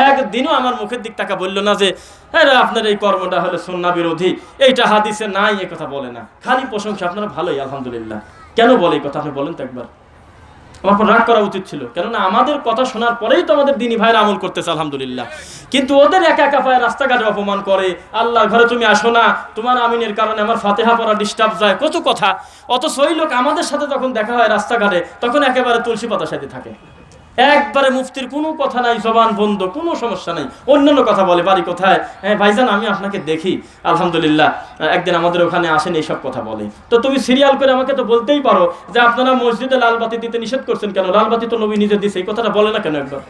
একদিনও আমার মুখের দিক টাকা বললো না যে হ্যাঁ আপনার এই কর্মটা হলো সুন্নাহ বিরোধী, এইটা হাদিসে নাই, এ কথা বলে না। খালি প্রশংসা, আপনারা ভালোই আলহামদুলিল্লাহ। কেন বলে এই কথা আপনি বলেন তো একবার? আমার রাগ করা উচিত ছিল, কেননা আমাদের কথা শোনার পরেই তো আমাদের দিনী ভাইরা আমল করতেছে আলহামদুলিল্লাহ। কিন্তু ওদের একা একা পায়ে রাস্তাঘাটে অপমান করে, আল্লাহর ঘরে তুমি আসো না, তোমার আমিনের কারণে আমার ফাতিহা পড়া ডিস্টার্ব যায়, কত কথা। অথচ ওই লোক আমাদের সাথে যখন দেখা হয় রাস্তাঘাটে, তখন একেবারে তুলসী পাতার সাথে থাকে, একবারে মুফতির কোনো কথা নাই, জবান বন্ধ, কোনো সমস্যা নাই, অন্যান্য কথা বলে। বাড়ি কোথায়? হ্যাঁ ভাইজান আমি আপনাকে দেখি আলহামদুলিল্লাহ, একদিন আমাদের ওখানে আসেন, এইসব কথা বলে। তো তুমি সিরিয়াল করে আমাকে তো বলতেই পারো যে আপনারা মসজিদে লাল বাতি দিতে নিষেধ করছেন কেন? লাল বাতি তো নবী নিজে দিয়েছে, এই কথাটা বলে না কেন একবার?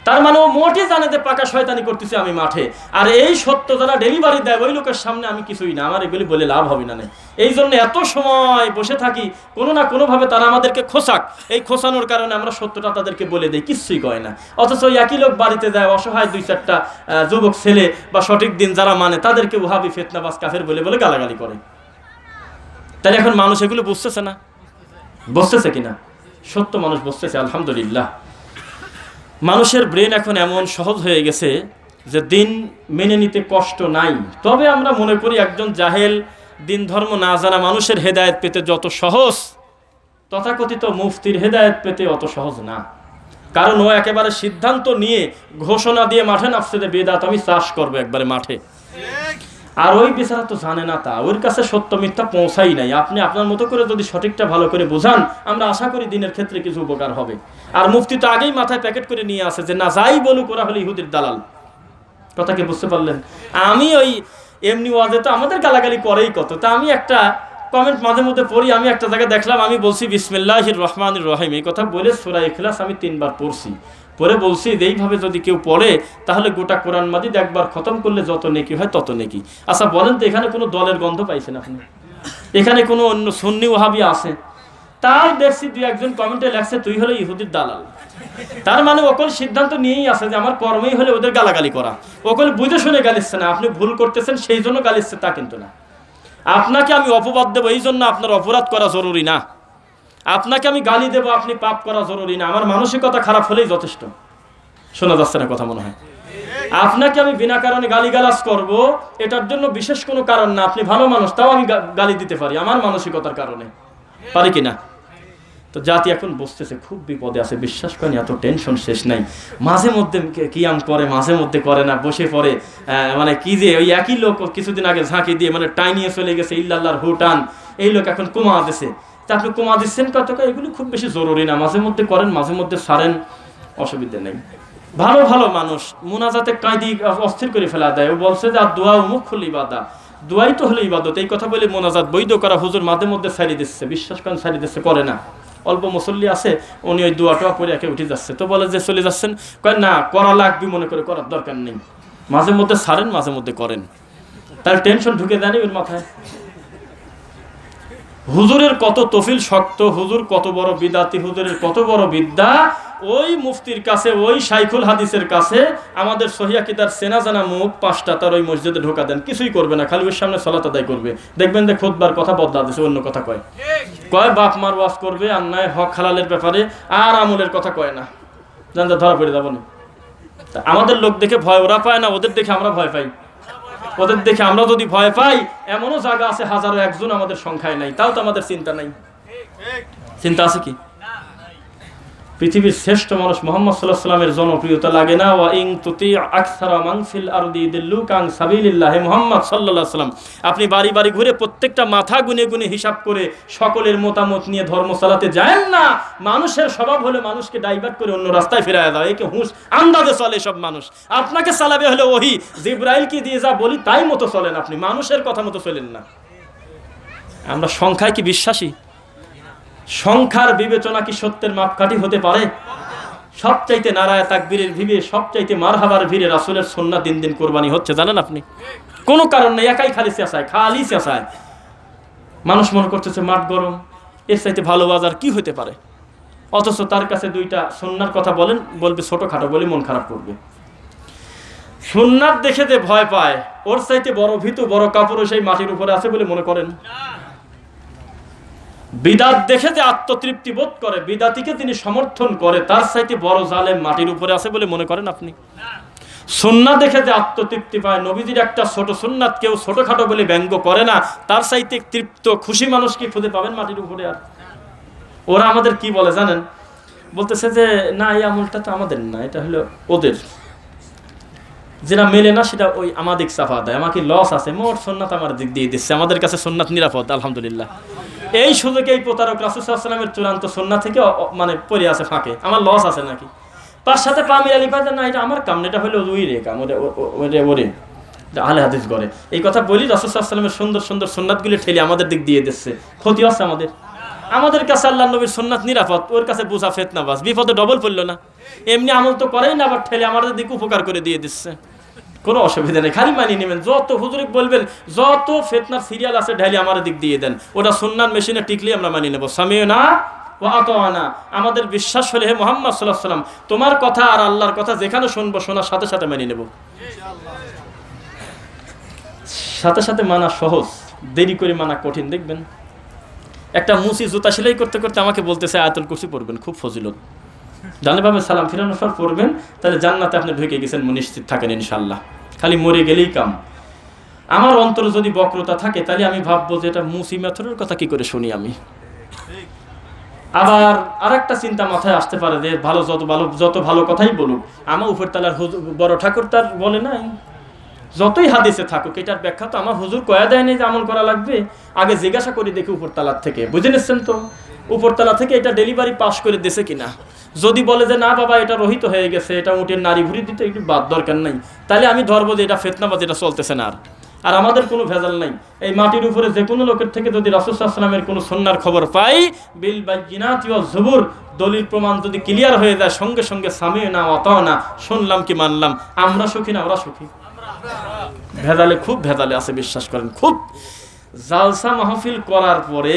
তার মানে ও মোটে জানে যে পাকা শয়তানি করতেছে আমি মাঠে, আর এই সত্য যারা ডেলিভারি দেয় ওই লোকের সামনে আমি কিছুই না, আমার এগুলি বলে লাভ হবে না। এই জন্য এত সময় বসে থাকি, কোনো না কোনোভাবে তারা আমাদেরকে খোসাক, এই খোসানোর কারণে আমরা সত্যটা তাদেরকে বলে দিই, কিচ্ছুই কয় না। অথচ ওই একই লোক বাড়িতে যায়, অসহায় 2-4টা যুবক ছেলে বা সঠিক দিন যারা মানে তাদেরকে ওহাবি ফিতনাবাজ কাফের বলে বলে গালাগালি করে। তাহলে এখন মানুষ এগুলো বুঝতেছে না, বুঝতেছে কিনা? সত্য মানুষ বুঝতেছে আলহামদুলিল্লাহ। মানুষের ব্রেন এখন এমন সহজ হয়ে গেছে যে দিন মেনে নিতে কষ্ট নাই। তবে আমরা মনে করি একজন জাহেল দিন ধর্ম না জানা মানুষের হেদায়েত পেতে যত সহজ, তথাকথিত মুফতির হেদায়েত পেতে অত সহজ না। কারণ ও একেবারে সিদ্ধান্ত নিয়ে ঘোষণা দিয়ে মাঠে নামছে যে বেদাত আমি চাষ করবো একবারে মাঠে। আর ওই বেচারা তো জানে না, তা ওর কাছে সত্য মিথ্যা পৌঁছাই নাই। আপনি আপনার মতো করে যদি সঠিকটা ভালো করে বোঝান, আমরা আশা করি দিনের ক্ষেত্রে কিছু উপকার হবে। আর মুফতি তো আগেই মাথায় প্যাকেট করে নিয়ে আসে যে না যাই বলুক ওরা হলে ইহুদির দালাল। কথা কি বুঝতে পারলেন? আমি ওই এমনি ওয়াজে তো আমাদের গালাগালি করেই কত, তা আমি একটা কমেন্ট মাঝে মধ্যে পড়ি। আমি একটা জায়গায় দেখলাম, আমি বলছি বিসমিল্লাহির রহমানির রহিম, এই কথা বলে সূরা ইখলাস আমি 3 বার পড়ছি। পরে বলছি এইভাবে যদি কেউ পড়ে তাহলে গোটা কোরআন মাজিদ একবার খতম করলে যত নেকি হয় তত নেকি। আচ্ছা বলেন তো, এখানে কোনো দলের গন্ধ পাইছেন আপনি? এখানে কোনো অন্য সুন্নি ওয়াহাবি আছে? তাই দেখছি 2-1 কমেন্টে লেখছে তুই হলে ইহুদির দালাল। তার মানে ওকল সিদ্ধান্ত নিয়েই আছে যে আমার কর্মই হলে ওদের গালাগালি করা। ওকল বুঝে শুনে গালিচ্ছে না, আপনি ভুল করতেছেন সেই জন্য গালিচ্ছে তা কিন্তু না। আপনাকে আমি অপবাদ দেবো এই জন্য আপনার অপরাধ করা জরুরি না। আপনাকে আমি গালি দেবো আপনি পাপ করা জরুরি না। আমার মানসিকতা খারাপ হলেই যথেষ্ট। শোনা যাচ্ছে না কথা মনে হয়? আপনাকে আমি বিনা কারণে গালিগালাজ করব এটার জন্য বিশেষ কোনো কারণ না। আপনি ভালো মানুষ, তাও আমি গালি দিতে পারি আমার মানসিকতার কারণে, পারি কি না? তো জাতি এখন বুঝতেছে খুব বিপদে আছে। বিশ্বাস করেন এত টেনশন শেষ নাই। মাঝে মধ্যে কিয়াম করে, মাঝে মধ্যে করে না, বসে পড়ে। মানে কি যে ওই একই লোক কিছুদিন আগে ঝাঁকি দিয়ে মানে টাইনিয়ে চলে গেছে ইল্লাল্লাহর হুটান, এই লোক এখন কমা দিছে। তা আপনি কমা দিচ্ছেন কত? এগুলো খুব বেশি জরুরি না, মাঝে মধ্যে করেন, মাঝে মধ্যে ছাড়েন, অসুবিধা নেই। ভালো ভালো মানুষ মুনাজাতে কাঁদি অস্থির করে ফেলা দেয়। ও বলছে যে আর দোয়া মুখ হল ইবাদত, দোয়াই তো হলো ইবাদত। এই কথা বলে মোনাজাত বৈধ করা হুজুর মাঝে মধ্যে ছাড়িয়ে দিচ্ছে। বিশ্বাস করেন ছাড়িয়ে দিচ্ছে, করে না। অল্প মুসল্লি আছে, উনি ওই দোয়াটা পরে একে উঠে যাচ্ছে। তো বলে যে চলে যাচ্ছেন, কয় না করা লাগবে মনে করে, করার দরকার নেই। মাঝে মধ্যে ছাড়েন, মাঝে মধ্যে করেন। তার টেনশন ঢুকে দেয়নি ওর মাথায়। হুজুরের কত তফিল শক্ত, হুজুর কত বড় বিদাতি, হুজুরের কত বড় বিদ্যা। ওই মুফতির কাছে, ওই শাইখুল হাদিসের কাছে আমাদের সহিহ আকীদার চেনা জানা মুখ 5টা তার ওই মসজিদে ঢোকা দেন, কিছুই করবে না, খালি ওর সামনে সালাত আদায় করবে। দেখবেন যে খুতবার কথা বদলা দিছে, অন্য কথা কয়। বাপ মার ওয়াজ করবে, অন্যায় হক হালালের ব্যাপারে, আর আমলের কথা কয় না। জানতে ধরা পড়ে যাবো না। আমাদের লোক দেখে ভয় ওরা পায় না, ওদের দেখে আমরা ভয় পাই। ওদের দেখে আমরা যদি ভয় পাই, এমনও জায়গা আছে 1001 আমাদের সংখ্যায় নাই, তাও তো আমাদের চিন্তা নাই। চিন্তা আছে কি? পৃথিবীর শ্রেষ্ঠ মানুষ মুহাম্মদ সাল্লাল্লাহু আলাইহি ওয়াসাল্লামের জনপ্রিয়তা লাগে না? ওয়া ইন তুতি আকসারা মান ফিল আরদি ইদিল্লুকা আন সাবিলিল্লাহ। মুহাম্মদ সাল্লাল্লাহু আলাইহি ওয়াসাল্লাম আপনি বাড়ি বাড়ি ঘুরে প্রত্যেকটা মাথা গুনে গুনে হিসাব করে সকলের মতামত নিয়ে ধর্ম চালাতে যায় না। মানুষের স্বভাব হলো মানুষকে ডাইভার্ট করে অন্য রাস্তায় ফেরায় দাও। একে হুঁশ আন্দাজে চলে সব মানুষ। আপনাকে চালাবে হলো ওহী, জিবরাইলকে দিয়ে যা বলি তাই মতো চলেন আপনি, মানুষের কথা মতো চলেন না। আমরা সংখ্যায় কি বিশ্বাসী? সংখ্যার বিবেচনা কি সত্যের মাপকাঠি হতে পারে? সবচাইতে নারায়ে তাকবীরের ভিড়ে, সবচাইতে মারহাবার ভিড়ে রাসূলের সুন্নাত দিন দিন কোরবানি হচ্ছে, জানেন আপনি? কোনো কারণ নেই, একাই খালি চেঁচায়, খালি চেঁচায়। মানুষ মনে করতেছে মাঠ গরম, এর চাইতে ভালো বাজার কি হতে পারে? অথচ তার কাছে 2টা সুন্নার কথা বলেন, বলবে ছোটখাটো বলে মন খারাপ করবে। সুন্নাত দেখে যে ভয় পায়, ওর চাইতে বড় ভীতু, বড় কাপড় সেই মাটির উপরে আছে বলে মনে করেন। বিদাত দেখে যে আত্মতৃপ্তি বোধ করে, বিদাতিকে তিনি সমর্থন করে, তার চাইতে বড় জালেম মাটির উপরে আছে বলে মনে করেন আপনি? সুন্নাত দেখে যে আত্মতৃপ্তি পায়, নবীজির একটা ছোট সুন্নাত কেউ ছোটখাটো বলে ব্যঙ্গ করে না, তার চাইতে তৃপ্ত খুশি মানুষ কি খুঁজে পাবেন মাটির উপরে? আর ওরা আমাদের কি বলে জানেন? বলতেছে যে না এই আমলটা তো আমাদের না, এটা হলো ওদের। যেটা মেলে না সেটা ওই আমাদের চাপা দেয়। আমাকে লস আছে, মোট সুন্নাত আমার দিক দিয়ে দিচ্ছে, আমাদের কাছে সুন্নাত নিরাপদ আলহামদুলিল্লাহ। এই সুযোগে এই প্রতারক রাসূল সাল্লাল্লাহু আলাইহি ওয়াসাল্লামের চূড়ান্ত সুন্নাত থেকে মানে পড়ে আছে ফাঁকে, আমার লস আছে নাকি? তার সাথে পামির আলী পায় না, এটা আমার কাম, এটা হলো ওই রে কাম, ওরে আহলে হাদিস করে। এই কথা বলি রাসূল সাল্লাল্লাহু আলাইহি ওয়াসাল্লামের সুন্দর সুন্দর সুন্নাতগুলি ঠেলে আমাদের দিক দিয়ে দিচ্ছে, ক্ষতি হচ্ছে আমাদের। আমাদের কাছে আল্লাহ নবীর সুন্নাত নিরাপদ, ওর কাছে বুঝা ফেতনাবাজ, বিপদে ডবল পড়লো না। এমনি আমল তো করেই না, আবার ঠেলে আমাদের দিকে উপকার করে দিয়ে দিচ্ছে। কোনো অসুবিধা নেই, খালি মানিয়ে নেবেন। যত হুজুরে বলবেন, যত ফেতনার সিরিয়াল আছে ঢালি আমার দিক দিয়ে দেন, ওটা সুন্নাত মেশিনে টিকলে আমরা মানিয়ে নেবো। সামিউনা ওয়া আতাওনা। আমাদের বিশ্বাস হলে হে মুহাম্মদ সাল্লাল্লাহু আলাইহি ওয়াসাল্লাম, তোমার কথা আর আল্লাহর কথা যেখানে শুনবো, শোনার সাথে সাথে মানিয়ে নেব। সাথে সাথে মানা সহজ, দেরি করে মানা কঠিন। দেখবেন একটা মুসি জুতা সেলাই করতে করতে আমাকে বলতেছে আয়াতুল কুরসি পড়বেন, খুব ফজিলত। জানলে ভাবে সালাম ফিরানোর পর পড়বেন, তাহলে জান্নাতে আপনি ঢুকে গেছেন, নিশ্চিত থাকেন ইনশাআল্লাহ। খালি মরে গেলেই কাম। আমার অন্তরে যদি বক্রতা থাকে, তাহলে আমি ভাববো যে এটা মুসি মেথরের কথা কি করে শুনি আমি। আবার আরেকটা চিন্তা মাথায় আসতে পারে যে যত ভালো কথাই বলুক, আমার উপর তালার বড় ঠাকুর তার বলে নাই, যতই হাদিসে থাকুক, এটার ব্যাখ্যা তো আমার হুজুর কয়া দেয়নি যে আমল করা লাগবে। আগে জিজ্ঞাসা করি দেখি উপরতলার থেকে, বুঝে নিচ্ছেন তো, উপরতলা থেকে এটা ডেলিভারি পাস করে দিয়েছে কিনা। যদি বলে যে না বাবা এটা রহিত হয়ে গেছে, এটা উঠে নারী ভুড়ি দিতে একটু বাদ দরকার নাই, তাহলে আমি ধরবো যে এটা ফেতনাবাজ, এটা চলতেছে না। আর আমাদের কোনো ভেজাল নাই। এই মাটির উপরে যে কোনো লোকের থেকে যদি রাসূল সাল্লাল্লাহু আলাইহি ওয়াসাল্লামের কোনো সুন্নাহর খবর পাই, বিল বাইয়িনাতি ওয়াজ জুবুর, দলিল প্রমাণ যদি ক্লিয়ার হয়ে যায়, সঙ্গে সঙ্গে সামিউনা ওয়া আতাওনা, শুনলাম কি মানলাম। আমরা সুখী না ওরা সুখী? ভেজালে খুব ভেজালে আছে, বিশ্বাস করেন। খুব জালসা মাহফিল করার পরে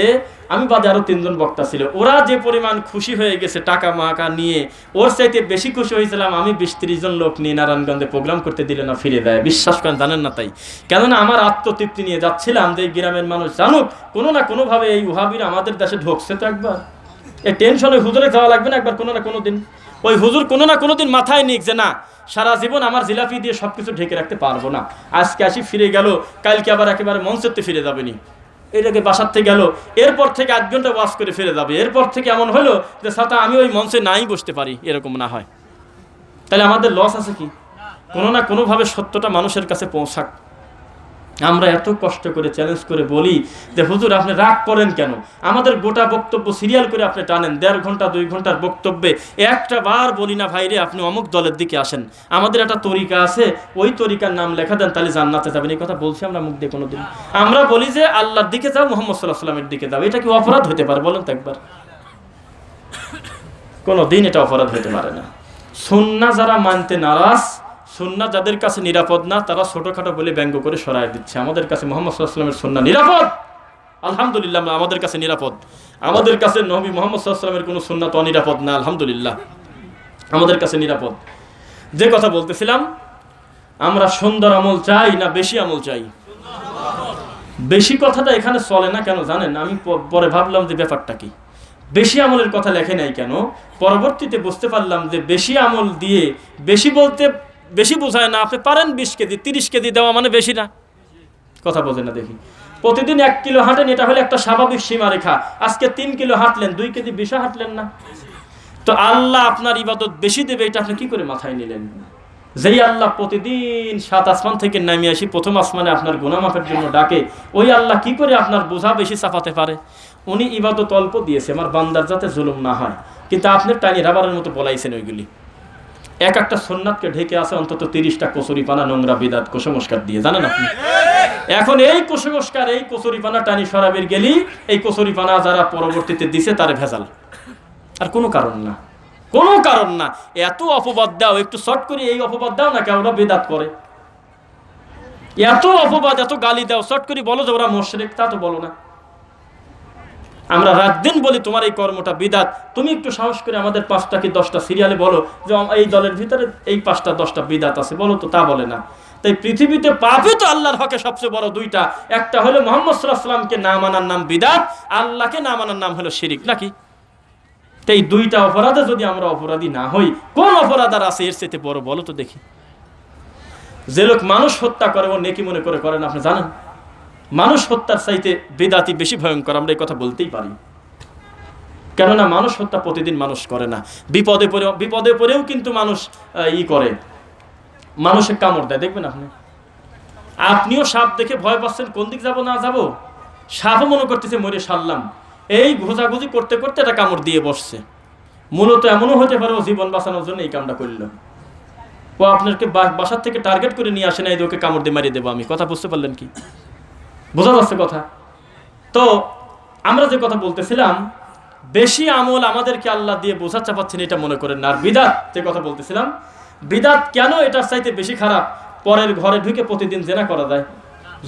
আমি বাদে আরো 3 জন বক্তা ছিল, ওরা যে পরিমাণ খুশি হয়ে গেছে টাকা মাকা নিয়ে, ওর চাইতে বেশি খুশি হয়েছিলাম আমি 20-30 জন লোক নিয়ে নারায়ণগঞ্জে প্রোগ্রাম করতে দিলে না ফিরে দেয়। বিশ্বাস করেন, জানেন না তাই। কেননা আমার আত্মতৃপ্তি নিয়ে যাচ্ছিলাম যে এই গ্রামের মানুষ জানুক কোনো না কোনোভাবে এই ওহাবিরা আমাদের দেশে ঢুকছে। তো একবার এই টেনশনে হুজুরে যাওয়া লাগবে না একবার কোনো না কোনো দিন। ওই হুজুর কোনো না কোনো দিন মাথায় নিক যে না, সারা জীবন আমার জিলাপি দিয়ে সবকিছু ঢেকে রাখতে পারবো না, আজকে আসি ফিরে গেল, কালকে আবার একেবারে মঞ্চেতে ফিরে যাবেনি। এটাকে বাসার থেকে গেল, এরপর থেকে 8 ঘন্টা ওয়াজ করে ফিরে যাবে। এরপর থেকে এমন হলো যে ছাতা আমি ওই মঞ্চে নাই বসতে পারি, এরকম না হয়, তাহলে আমাদের লস আছে কি? কোনো না কোনোভাবে সত্যটা মানুষের কাছে পৌঁছাক। আমরা এত কষ্ট করে চ্যালেঞ্জ করে বলি যে হুজুর আপনি রাগ করেন কেন, আমাদের গোটা বক্তব্য সিরিয়াল করে আপনি টানেন, 1.5 ঘন্টা 2 ঘন্টার বক্তব্যে একটা বার বলি না ভাই রে আপনি অমুক দলের দিকে আসেন, আমাদের একটা তরিকা আছে, ওই তরিকার নাম লেখা দেন, তাহলে জান্নাতে যাবেন। এই কথা বলছি আমরা মুখ দিয়ে কোনোদিন? আমরা বলি যে আল্লাহর দিকে যাও, মুহাম্মদ সাল্লাল্লাহু আলাইহি ওয়াসাল্লামের দিকে যাও। এটা কি অপরাধ হতে পারে বলেন তো একবার? কোনোদিন এটা অপরাধ হতে পারে না। সুন্নাহ যারা মানতে নারাজ, সুন্নাহ যাদের কাছে নিরাপদ না, তারা ছোটখাটো বলে ব্যঙ্গ করে সরায় দিচ্ছে। আমাদের কাছে মুহাম্মদ সাল্লাল্লাহু আলাইহি ওয়াসাল্লামের সুন্নাহ নিরাপদ, আলহামদুলিল্লাহ। আমাদের কাছে নিরাপদ। আমাদের কাছে নবী মুহাম্মদ সাল্লাল্লাহু আলাইহি ওয়াসাল্লামের কোনো সুন্নাহ তো অনিরাপদ না, আলহামদুলিল্লাহ, আমাদের কাছে নিরাপদ। যে কথা বলতেছিলাম, আমরা সুন্দর আমল চাই না বেশি আমল চাই? বেশি কথাটা এখানে চলে না কেন জানেন? আমি পরে ভাবলাম যে ব্যাপারটা কি, বেশি আমলের কথা লেখে নাই কেন। পরবর্তীতে বুঝতে পারলাম যে বেশি আমল দিয়ে, বেশি বলতে বেশি বোঝায় না। আপনি পারেন 20 কেজি 30 কেজি দেওয়া মানে বেশি না? কথা বোঝেন না দেখি। প্রতিদিন 1 কিলো হাঁটেন, এটা হলো একটা স্বাভাবিক সীমারেখা। আজকে 3 কিলো হাঁটলেন, 2 কেজি বেশি হাঁটলেন না? তো আল্লাহ আপনার ইবাদত বেশি দেবে, এটা আপনি কি করে মাথায় নিলেন? যেই আল্লাহ প্রতিদিন 7 আসমান থেকে নামে আসি প্রথম আসমানে আপনার গুনাহ মাফের জন্য ডাকে, ওই আল্লাহ কি করে আপনার বোঝা বেশি চাপাতে পারে? উনি ইবাদত অল্প দিয়েছে আমার বান্দার যাতে জুলুম না হয়, কিন্তু আপনি টানি রাবারের মতো বলাইছেন ওইগুলি। এক একটা সুন্নাতকে ঢেকে আছে অন্তত 30টা কচুরিপানা, নোংরা বিদাত, কুসংস্কার দিয়ে, জানেন আপনি? এখন এই কুসংস্কার, এই কচুরিপানা টানি সরাবের গেলি, এই কচুরিপানা যারা পরবর্তীতে দিছে তার ভেজাল, আর কোনো কারণ না, কোনো কারণ না। এত অপবাদ দাও, একটু শর্ট করে এই অপবাদ দাও না, কেউ বেদাত করে। এত অপবাদ, এত গালি দাও, শর্ট করে বলো যে ওরা মুশরিক, তা তো বলো না। আমরা রাত দিন বলি তোমার এই কর্মটা বিদাত, তুমি একটু সাহস করে আমাদের 5টা কি 10টা সিরিয়ালে বলো যে এই দলের ভিতরে এই 5টা 10টা বিদাত আছে, বলো তো, তা বলে না। তাই পৃথিবীতে পাপই তো আল্লাহর হকে সবচেয়ে বড় 2টা, একটা হলো মুহাম্মদ সাল্লাল্লাহু আলাইহি ওয়াসাল্লামকে না মানার নাম বিদাত, আল্লাহকে না মানার নাম হলো শিরিক, নাকি? এই 2টা অপরাধে যদি আমরা অপরাধী না হই, কোন অপরাধ আর আছে এর চাইতে বড় বলো তো দেখি? যে লোক মানুষ হত্যা করে ও নেকি মনে করে করেন, আপনি জানেন? মানুষ হত্যার চাইতে বিদাতি বেশি ভয়ঙ্কর, আমরা এই কথা বলতেই পারি। কেননা মানুষ হত্যা প্রতিদিন মানুষ করে না, বিপদে পড়েও কিন্তু মানুষ করে, মানুষের কামড় দেয়। দেখবেন আপনিও সাপ দেখে ভয় পাচ্ছেন, কোন দিক যাব না যাব, সাপও মনে করতেছে মরে সারলাম, এই ঘোজাঘুজি করতে করতে এটা কামড় দিয়ে বসছে। মূলত এমনও হতে পারে ও জীবন বাঁচানোর জন্য এই কামটা করলো, ও আপনাকে বাসার থেকে টার্গেট করে নিয়ে আসে না, এই ওকে কামড় দিয়ে মারিয়ে দেবো আমি। কথা বুঝতে পারলেন কি? বোঝা যাচ্ছে কথা? তো আমরা যে কথা বলতেছিলাম, বেশি আমল আমাদেরকে আল্লাহ দিয়ে বোঝা চাপাচ্ছেন এটা মনে করেন না। আর বিদাত যে কথা বলতেছিলাম, বিদাত কেন এটার চাইতে বেশি খারাপ? পরের ঘরে ঢুকে প্রতিদিন জেনা করা যায়।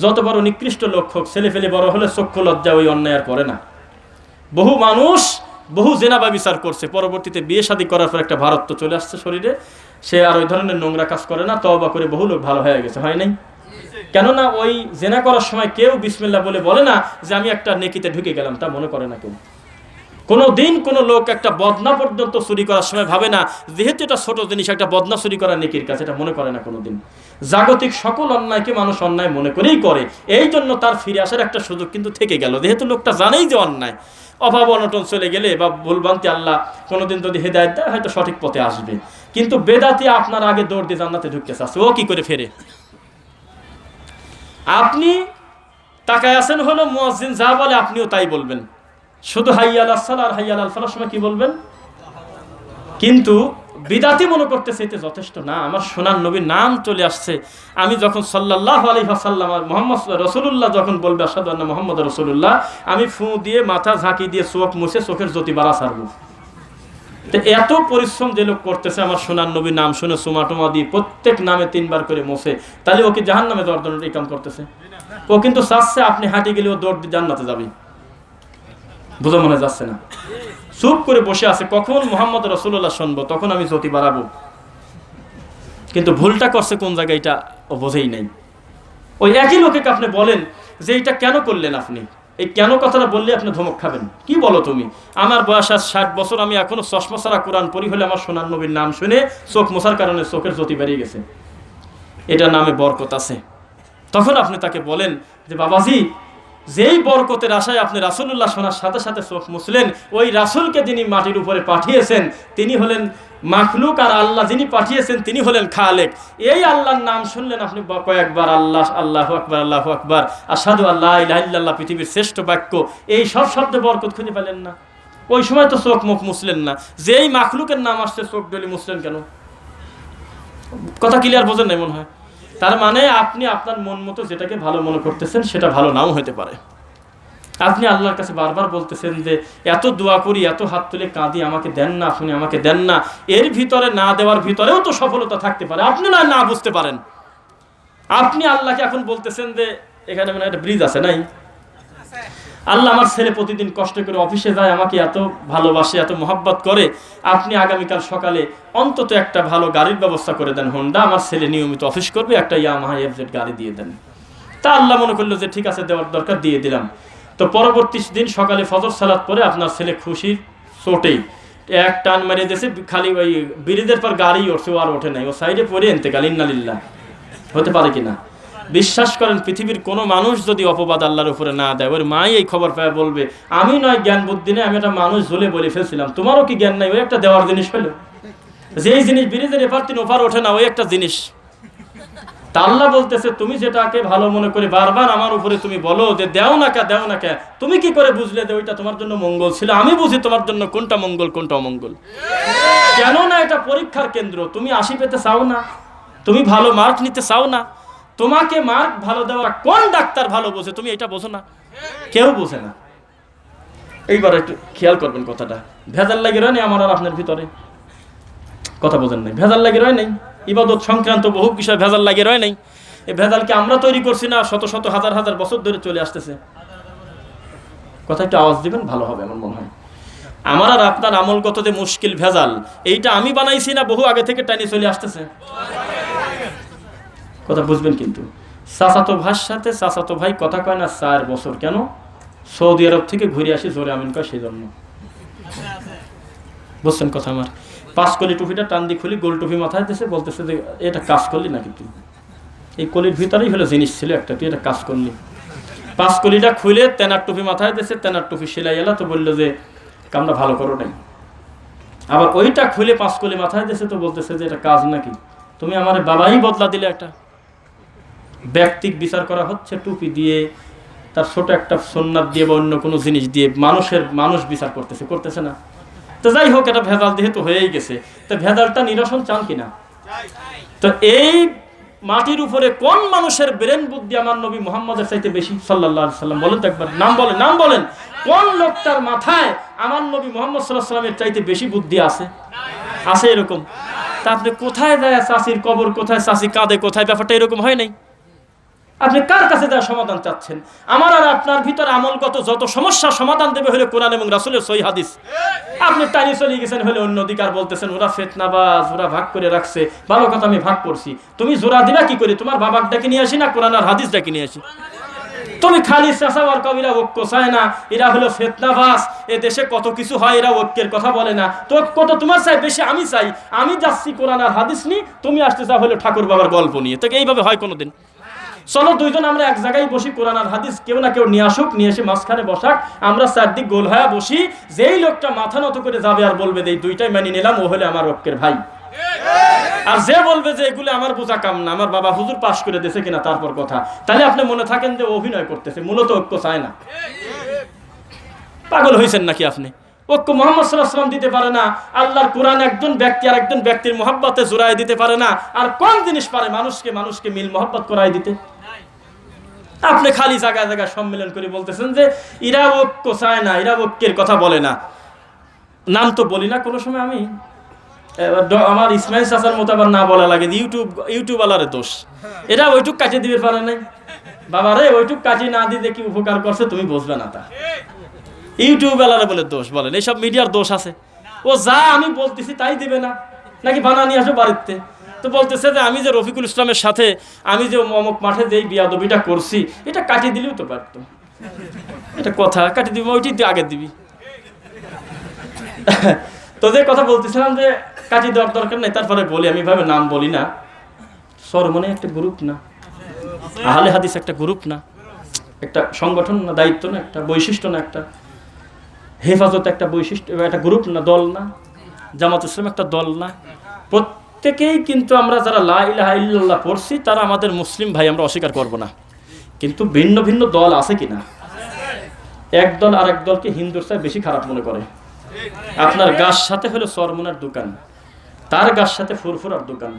যত বড় নিকৃষ্ট লোক হোক, ছেলে ফেলে বড় হলে চক্ষু লজ্জা ওই অন্যায় আর করে না। বহু মানুষ বহু জেনা বা বিচার করছে, পরবর্তীতে বিয়ে শাদী করার পর একটা ভারত্ব চলে আসছে শরীরে, সে আর ওই ধরনের নোংরা কাজ করে না, তওবা করে বহু লোক ভালো হয়ে গেছে, হয় নাই? কেননা ওই জেনা করার সময় কেউ বিসমিল্লাহ বলে না যে আমি একটা নেকিতে ঢুকে গেলাম, তা মনে করে না কেউ। কোনো দিন কোনো লোক একটা বদনা পর্যন্ত চুরি করার সময় ভাবে না যেহেতু এটা ছোট জিনিস, একটা বদনা চুরি করা নেকির কাছে, এটা মনে করে না কোনোদিন। জাগতিক সকল অন্যায়কে মানুষ অন্যায় মনে করেই করে, এই জন্য তার ফিরে আসার একটা সুযোগ কিন্তু থেকে গেল, যেহেতু লোকটা জানেই যে অন্যায়। অভাব অনটন চলে গেলে বা ভুলভ্রান্তি আল্লাহ কোনোদিন যদি হেদায়েত দেয় হয়তো সঠিক পথে আসবে। কিন্তু বেদাতি আপনার আগে দৌড় দিয়ে জান্নাতে ঢুকতে চাচ্ছে, ও কি করে ফেরে? আপনি তাকায় আছেন হলো মুয়াজ্জিন যা বলে আপনিও তাই বলবেন, শুধু হাইয়া আলাস সালাহ আর হাইয়া আলাল ফালাহর সময় কি বলবেন? কিন্তু বিদাতি মনে করতেছে এতে যথেষ্ট না, আমার সোনার নবীর নাম চলে আসছে, আমি যখন সাল্লাল্লাহু আলাইহি ওয়াসাল্লাম আর মুহাম্মদ রাসূলুল্লাহ যখন বলবে আশহাদু আন্না মুহাম্মাদুর রাসূলুল্লাহ, আমি ফু দিয়ে মাথা ঝাঁকি দিয়ে চোখ মুছে চোখের জ্যোতি বাড়া ছাড়বো। তো এত পরিশ্রম যে লোক করতেছে আমার সোনার নবীর নাম শুনে চুমা টুমা দিয়ে প্রত্যেক নামে 3 বার করে মোছে, তাহলে ওকে জাহান্নামে যাওয়ার জন্য এই কাম করতেছে। ও কিন্তু চাচ্ছে আপনি হাঁটে গেলে ও দৌড় দিয়ে জান্নাতে যাবে, বোঝা মনে যাচ্ছে না? চুপ করে বসে আছে, কখন মুহাম্মদ রাসূলুল্লাহ শুনবো তখন আমি জ্যোতি বাড়াবো। কিন্তু ভুলটা করছে কোন জায়গায় এটা ও বোঝেই নাই। ওই একই লোকে আপনি বলেন যে এটা কেন করলেন, আপনি এই কেন কথাটা বললে আপনি ধমক খাবেন। কি বলো তুমি? আমার বয়স আজ 60 বছর, আমি এখনো চশমা ছাড়া কোরআন পড়ি, হলে আমার সোনার নবীর নাম শুনে চোখ মোছার কারণে চোখের জ্যোতি বেরিয়ে গেছে, এটা নামে বরকত আছে। তখন আপনি তাকে বলেন যে বাবাজি, যেই বরকতের আশায় আপনি রাসূলুল্লাহ শোনার সাথে সাথে চোখ মুছলেন, ওই রাসূলকে যিনি মাটির উপরে পাঠিয়েছেন তিনি হলেন মাখলুক, আর আল্লাহ যিনি পাঠিয়েছেন তিনি হলেন খালেক। এই আল্লাহর নাম শুনলেন আপনি কয়েকবার, আল্লাহ, আল্লাহু আকবার, আল্লাহু আকবার, আশহাদু আল্লা ইলাহা ইল্লাল্লাহ, পৃথিবীর শ্রেষ্ঠ বাক্য, এই সব শব্দে বরকত খুঁজে পেলেন না। ওই সময় তো চোখ মুখ মুছলেন না, যেই মাখলুকের নাম আসছে চোখ ডলি মুছলেন কেন? কথা ক্লিয়ার বোঝেন নাই মনে হয়? তার মানে আপনি আপনার মন মতো যেটাকে ভালো মনে করতেছেন সেটা ভালো নাও হতে পারে। আপনি আল্লাহর কাছে বারবার বলতেছেন যে এত দোয়া করি, এত হাত তুলে কাঁদি, আমাকে দেন না, আপনি আমাকে দেন না, এর ভিতরে না দেওয়ার ভিতরেও তো সফলতা থাকতে পারে, আপনি না বুঝতে পারেন। আপনি আল্লাহকে এখন বলতেছেন যে এখানে মানে একটা ব্রিজ আছে নাই, আল্লাহ আমার ছেলে প্রতিদিন কষ্ট করে অফিসে যায়, আমাকে এত ভালোবাসে, এত মহব্বত করে, আপনি আগামীকাল সকালে অন্তত একটা ভালো গাড়ির ব্যবস্থা করে দেন, হোন্ডা, আমার ছেলে নিয়মিত অফিস করবে, একটা ইয়ামাহা এফজেড গাড়ি দিয়ে দেন। তা আল্লাহ মনে করলো যে ঠিক আছে, দেওয়ার দরকার, দিয়ে দিলাম। তো পরবর্তী দিন সকালে ফজর সালাত পরে আপনার ছেলে খুশির চোটেই এক টান মেরে দিয়েছে, খালি ওই ব্রিজের পর গাড়ি উঠছে, ও আর ওঠে নাই, ও সাইডে পড়ে ইন্তেকাল, ইন্নালিল্লাহ। হতে পারে কিনা? বিশ্বাস করেন পৃথিবীর কোনো মানুষ যদি অপবাদ আল্লাহর উপরে না দেয়, ওর মাই এই খবর পায় বলবে আমি নয় জ্ঞান বুদ্ধি নেই, আমি একটা মানুষ ঝুলে বলে ফেলছিলাম, তোমারও কি জ্ঞান নাই? ওই একটা দেওয়ার জিনিস হলো, যেই জিনিস ব্রিজের এপার তিন ওপার ওঠে না, ওই একটা জিনিস। তা আল্লাহ বলতেছে তুমি যেটাকে ভালো মনে করে বারবার আমার উপরে তুমি বলো যে দেও না কে, দেও না কে, তুমি কি করে বুঝলে যে ওইটা তোমার জন্য মঙ্গল ছিল? আমি বুঝি তোমার জন্য কোনটা মঙ্গল কোনটা অমঙ্গল। কেননা এটা পরীক্ষার কেন্দ্র, তুমি 80 পেতে চাও না, তুমি ভালো মার্ক নিতে চাও না, তোমাকে মার্ক ভালো দেওয়া কোন ডাক্তার ভালো বোঝে? তুমি এটা বোঝো না, কেউ বোঝে না। এইবার একটু খেয়াল করবেন কথাটা, ভেজাল লাগে রয় নাই আমার আর আপনার ভিতরে, কথা বোঝেন নাই? ভেজাল লাগে রয় নাই, ইবাদত সংক্রান্ত বহু বিষয় ভেজাল লাগে রয় নাই। এই ভেজালকে আমরা তৈরি করছি না, শত শত হাজার হাজার বছর ধরে চলে আসতেছে। কথা একটু আওয়াজ দিবেন, ভালো হবে আমার মনে হয়। আমার আর আপনার আমলগত যে মুশকিল ভেজাল, এইটা আমি বানাইছি না, বহু আগে থেকে টানি চলে আসতেছে। কথা বুঝবেন কিন্তু। চাচাতো ভাইয়ের সাথে চাচাতো ভাই কথা কয় না 4 বছর, কেন? সৌদি আরব থেকে ঘুরে আসি, জোরে আমিন কয় সেই জন্য। বুঝছেন কথা আমার? 5 কলি টুপিটা টান দিয়ে খুলি, গোল টুপি মাথায় দিয়েছে, বলতেছে যে এটা কাজ করলি নাকি তুই? এই কলির ভিতরেই হলো জিনিস ছিল একটা, তুই এটা কাজ করলি। 5 কলিটা খুলে তেনার টুপি মাথায় দিয়েছে, তেনার টুপি সেলাই এলা, তো বললো যে কামটা ভালো করো নাই। আবার ওইটা খুলে 5 কলি মাথায় দিয়েছে, তো বলতেছে যে এটা কাজ নাকি? তুমি আমার বাবাই বদলা দিলে। একটা ব্যক্তিক বিচার করা হচ্ছে টুপি দিয়ে, তার ছোট একটা সুন্নাত দিয়ে বা অন্য কোনো জিনিস দিয়ে মানুষ বিচার করতেছে না। তো যাই হোক, এটা ভেজাল যেহেতু হয়েই গেছে, তো ভেজালটা নিরসন চান কিনা? তো এই মাটির উপরে কোন মানুষের ব্রেন বুদ্ধি আমার নবী মুহাম্মদের চাইতে বেশি সাল্লাল্লাহু আলাইহি সাল্লাম? বলেন তো একবার, নাম বলেন, নাম বলেন। কোন লোকটার মাথায় আমার নবী মুহাম্মদ সাল্লাল্লাহু আলাইহি ওয়াসাল্লামের চাইতে বেশি বুদ্ধি আছে? আছে এরকম? তা আপনি কোথায় যায় চাচির কবর, কোথায় চাচি কাঁদে, কোথায়, ব্যাপারটা এরকম হয় নাই? আপনি কার কাছে দেওয়ার সমাধান চাচ্ছেন? আমার আর আপনার ভিতরে আমলগত যত সমস্যার সমাধান দেবে হলে কোরআন এবং রাসূলের সহিহ হাদিস। আপনি টাইনি চলে গেছেন হলে অন্য অধিকার বলতেছেন ওরা ফিতনাবাজ, ওরা ভাগ করে রাখছে। ভালো কথা, আমি ভাগ করছি, তুমি জোড়া দিবা কি করে? তোমার বাবাকে ডেকে নিয়ে আসি না কোরআন আর হাদিস ডেকে নিয়ে আসি? তুমি খালি চাচা আর কবিরা ঐক্য চায় না, এরা হলো ফিতনাবাজ, এ দেশে কত কিছু হয়, এরা ঐক্যের কথা বলে না। তো কত তোমার চাই বেশি আমি চাই, আমি যাচ্ছি কোরআন আর হাদিস নিয়ে, তুমি আসতে চাও হলো ঠাকুর বাবার গল্প নিয়ে। তো এইভাবে হয় কোনোদিন? চলো দুইজন আমরা এক জায়গায় বসি, কোরআন আর হাদিস কেউ না কেউ নিয়ে আসুক, নিয়ে এসে মাঝখানে বসাক, আমরা চারদিক গোল হয়ে বসি। যেই লোকটা মাথা নত করে যাবে আর বলবে এই দুইটাই মানিয়ে নিলাম, ও হলে আমার ঐক্যের ভাই। আর যে বলবে যে এগুলো আমার বোঝা কাম না, আমার বাবা হুজুর পাশ করে দিয়েছে কিনা তারপর কথা, তাহলে আপনি মনে থাকেন যে অভিনয় করতেছে, মূলত ঐক্য চায় না। পাগল হয়েছেন নাকি আপনি? ঐক্য মুহাম্মদ সাল্লাল্লাহু আলাইহি ওয়াসাল্লাম দিতে পারে না, আল্লাহর কোরআন একজন ব্যক্তি আর একজন ব্যক্তির মহব্বতে জোড়ায় দিতে পারে না। আর কোন জিনিস পারে মানুষকে মিল মহব্বত করায় দিতে? আপনি খালি জায়গায় জায়গায় সম্মেলন করে বলতেছেন যে এরা ঐক্য চায় না, এরা ঐক্যের কথা বলে না। নাম তো বলি না কোনো সময় আমি, আমার ইসমাইল চাচার মতো আবার না বলা লাগে, ইউটিউব আলারে দোষ। এরা ওইটুক কাটিয়ে দিতে পারে নাই। বাবা রে, ওইটুক কাটিয়ে না দিতে কি উপকার করছে তুমি বুঝবে না। তা ইউটিউব আলারে বলে দোষ বলেন, এইসব মিডিয়ার দোষ আছে। ও যা আমি বলতেছি তাই দিবে না, নাকি বানা নিয়ে আসো বাড়িতে? তো বলতেছে যে আমি যে রফিকুল ইসলামের সাথে আমি যে অমুক মাঠে যে বিয়াদবিটা করছি, এটা কাটিয়ে দিলেও তো পারতো। এটা কথা কাটিয়ে দিবি, ওইটি আগে দিবি। তো যে কথা বলতেছিলাম যে কাটিয়ে দেওয়ার দরকার নেই, তারপরে বলি, আমি ভাবে নাম বলি না। সরমনে একটা গ্রুপ না, আহলে হাদিস একটা গ্রুপ না, একটা সংগঠন না, দায়িত্ব না, একটা বৈশিষ্ট্য না, একটা হেফাজত একটা বৈশিষ্ট্য, একটা গ্রুপ না, দল না। জামাত ইসলাম একটা দল না। প্রত্যেকেই কিন্তু আমরা যারা লা ইলাহা ইল্লাল্লাহ পড়ছি তারা আমাদের মুসলিম ভাই, আমরা অস্বীকার করব না। কিন্তু ভিন্ন ভিন্ন দল আছে কিনা? এক দল আরেক দলকে হিন্দুর চেয়ে বেশি খারাপ মনে করে। আপনার গাছ সাথে হলো সরমুনার দোকান, তার গাছ সাথে ফুরফুরার দোকান।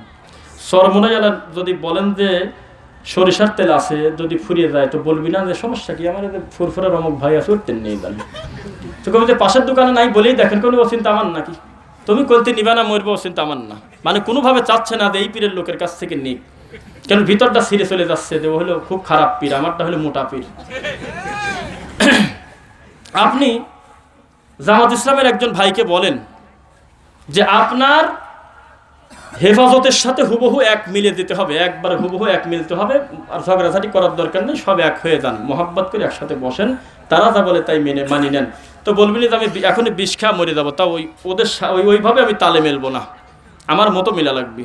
সরমুনায় যদি বলেন যে সরিষার তেল আছে, যদি ফুরিয়ে যায় তো বলবি না যে সমস্যা কি, আমার ফুরফুরার অমুক ভাই আছে, ওর তেল নিয়ে যাবে। তো কবি যে পাশের দোকানে নাই বলেই দেখেন কোনো অচিন্তা আমার নাকি, তুমি কলতে নিবা না মরবে অচিন্তা আমার না। মানে কোনোভাবে চাচ্ছে না যে এই পীরের লোকের কাছ থেকে নিক, কেন ভিতরটা ছিঁড়ে চলে যাচ্ছে যে ও হলো খুব খারাপ পীর, আমারটা হলো মোটা পীর। আপনি জামাত ইসলামের একজন ভাইকে বলেন যে আপনার হেফাজতের সাথে হুবহু এক মিলে দিতে হবে, একবার হুবহু এক মিলতে হবে, আর ঝগড়াঝাটি করার দরকার নেই, সব এক হয়ে যান, মহব্বত করে একসাথে বসেন, তারা যা বলে তাই মানি নেন। তো বলবি না যে আমি এখনই বিষ খা মরে যাবো, তা ওদের ওইভাবে আমি তালে মেলবো না, আমার মতো মিলা লাগবে।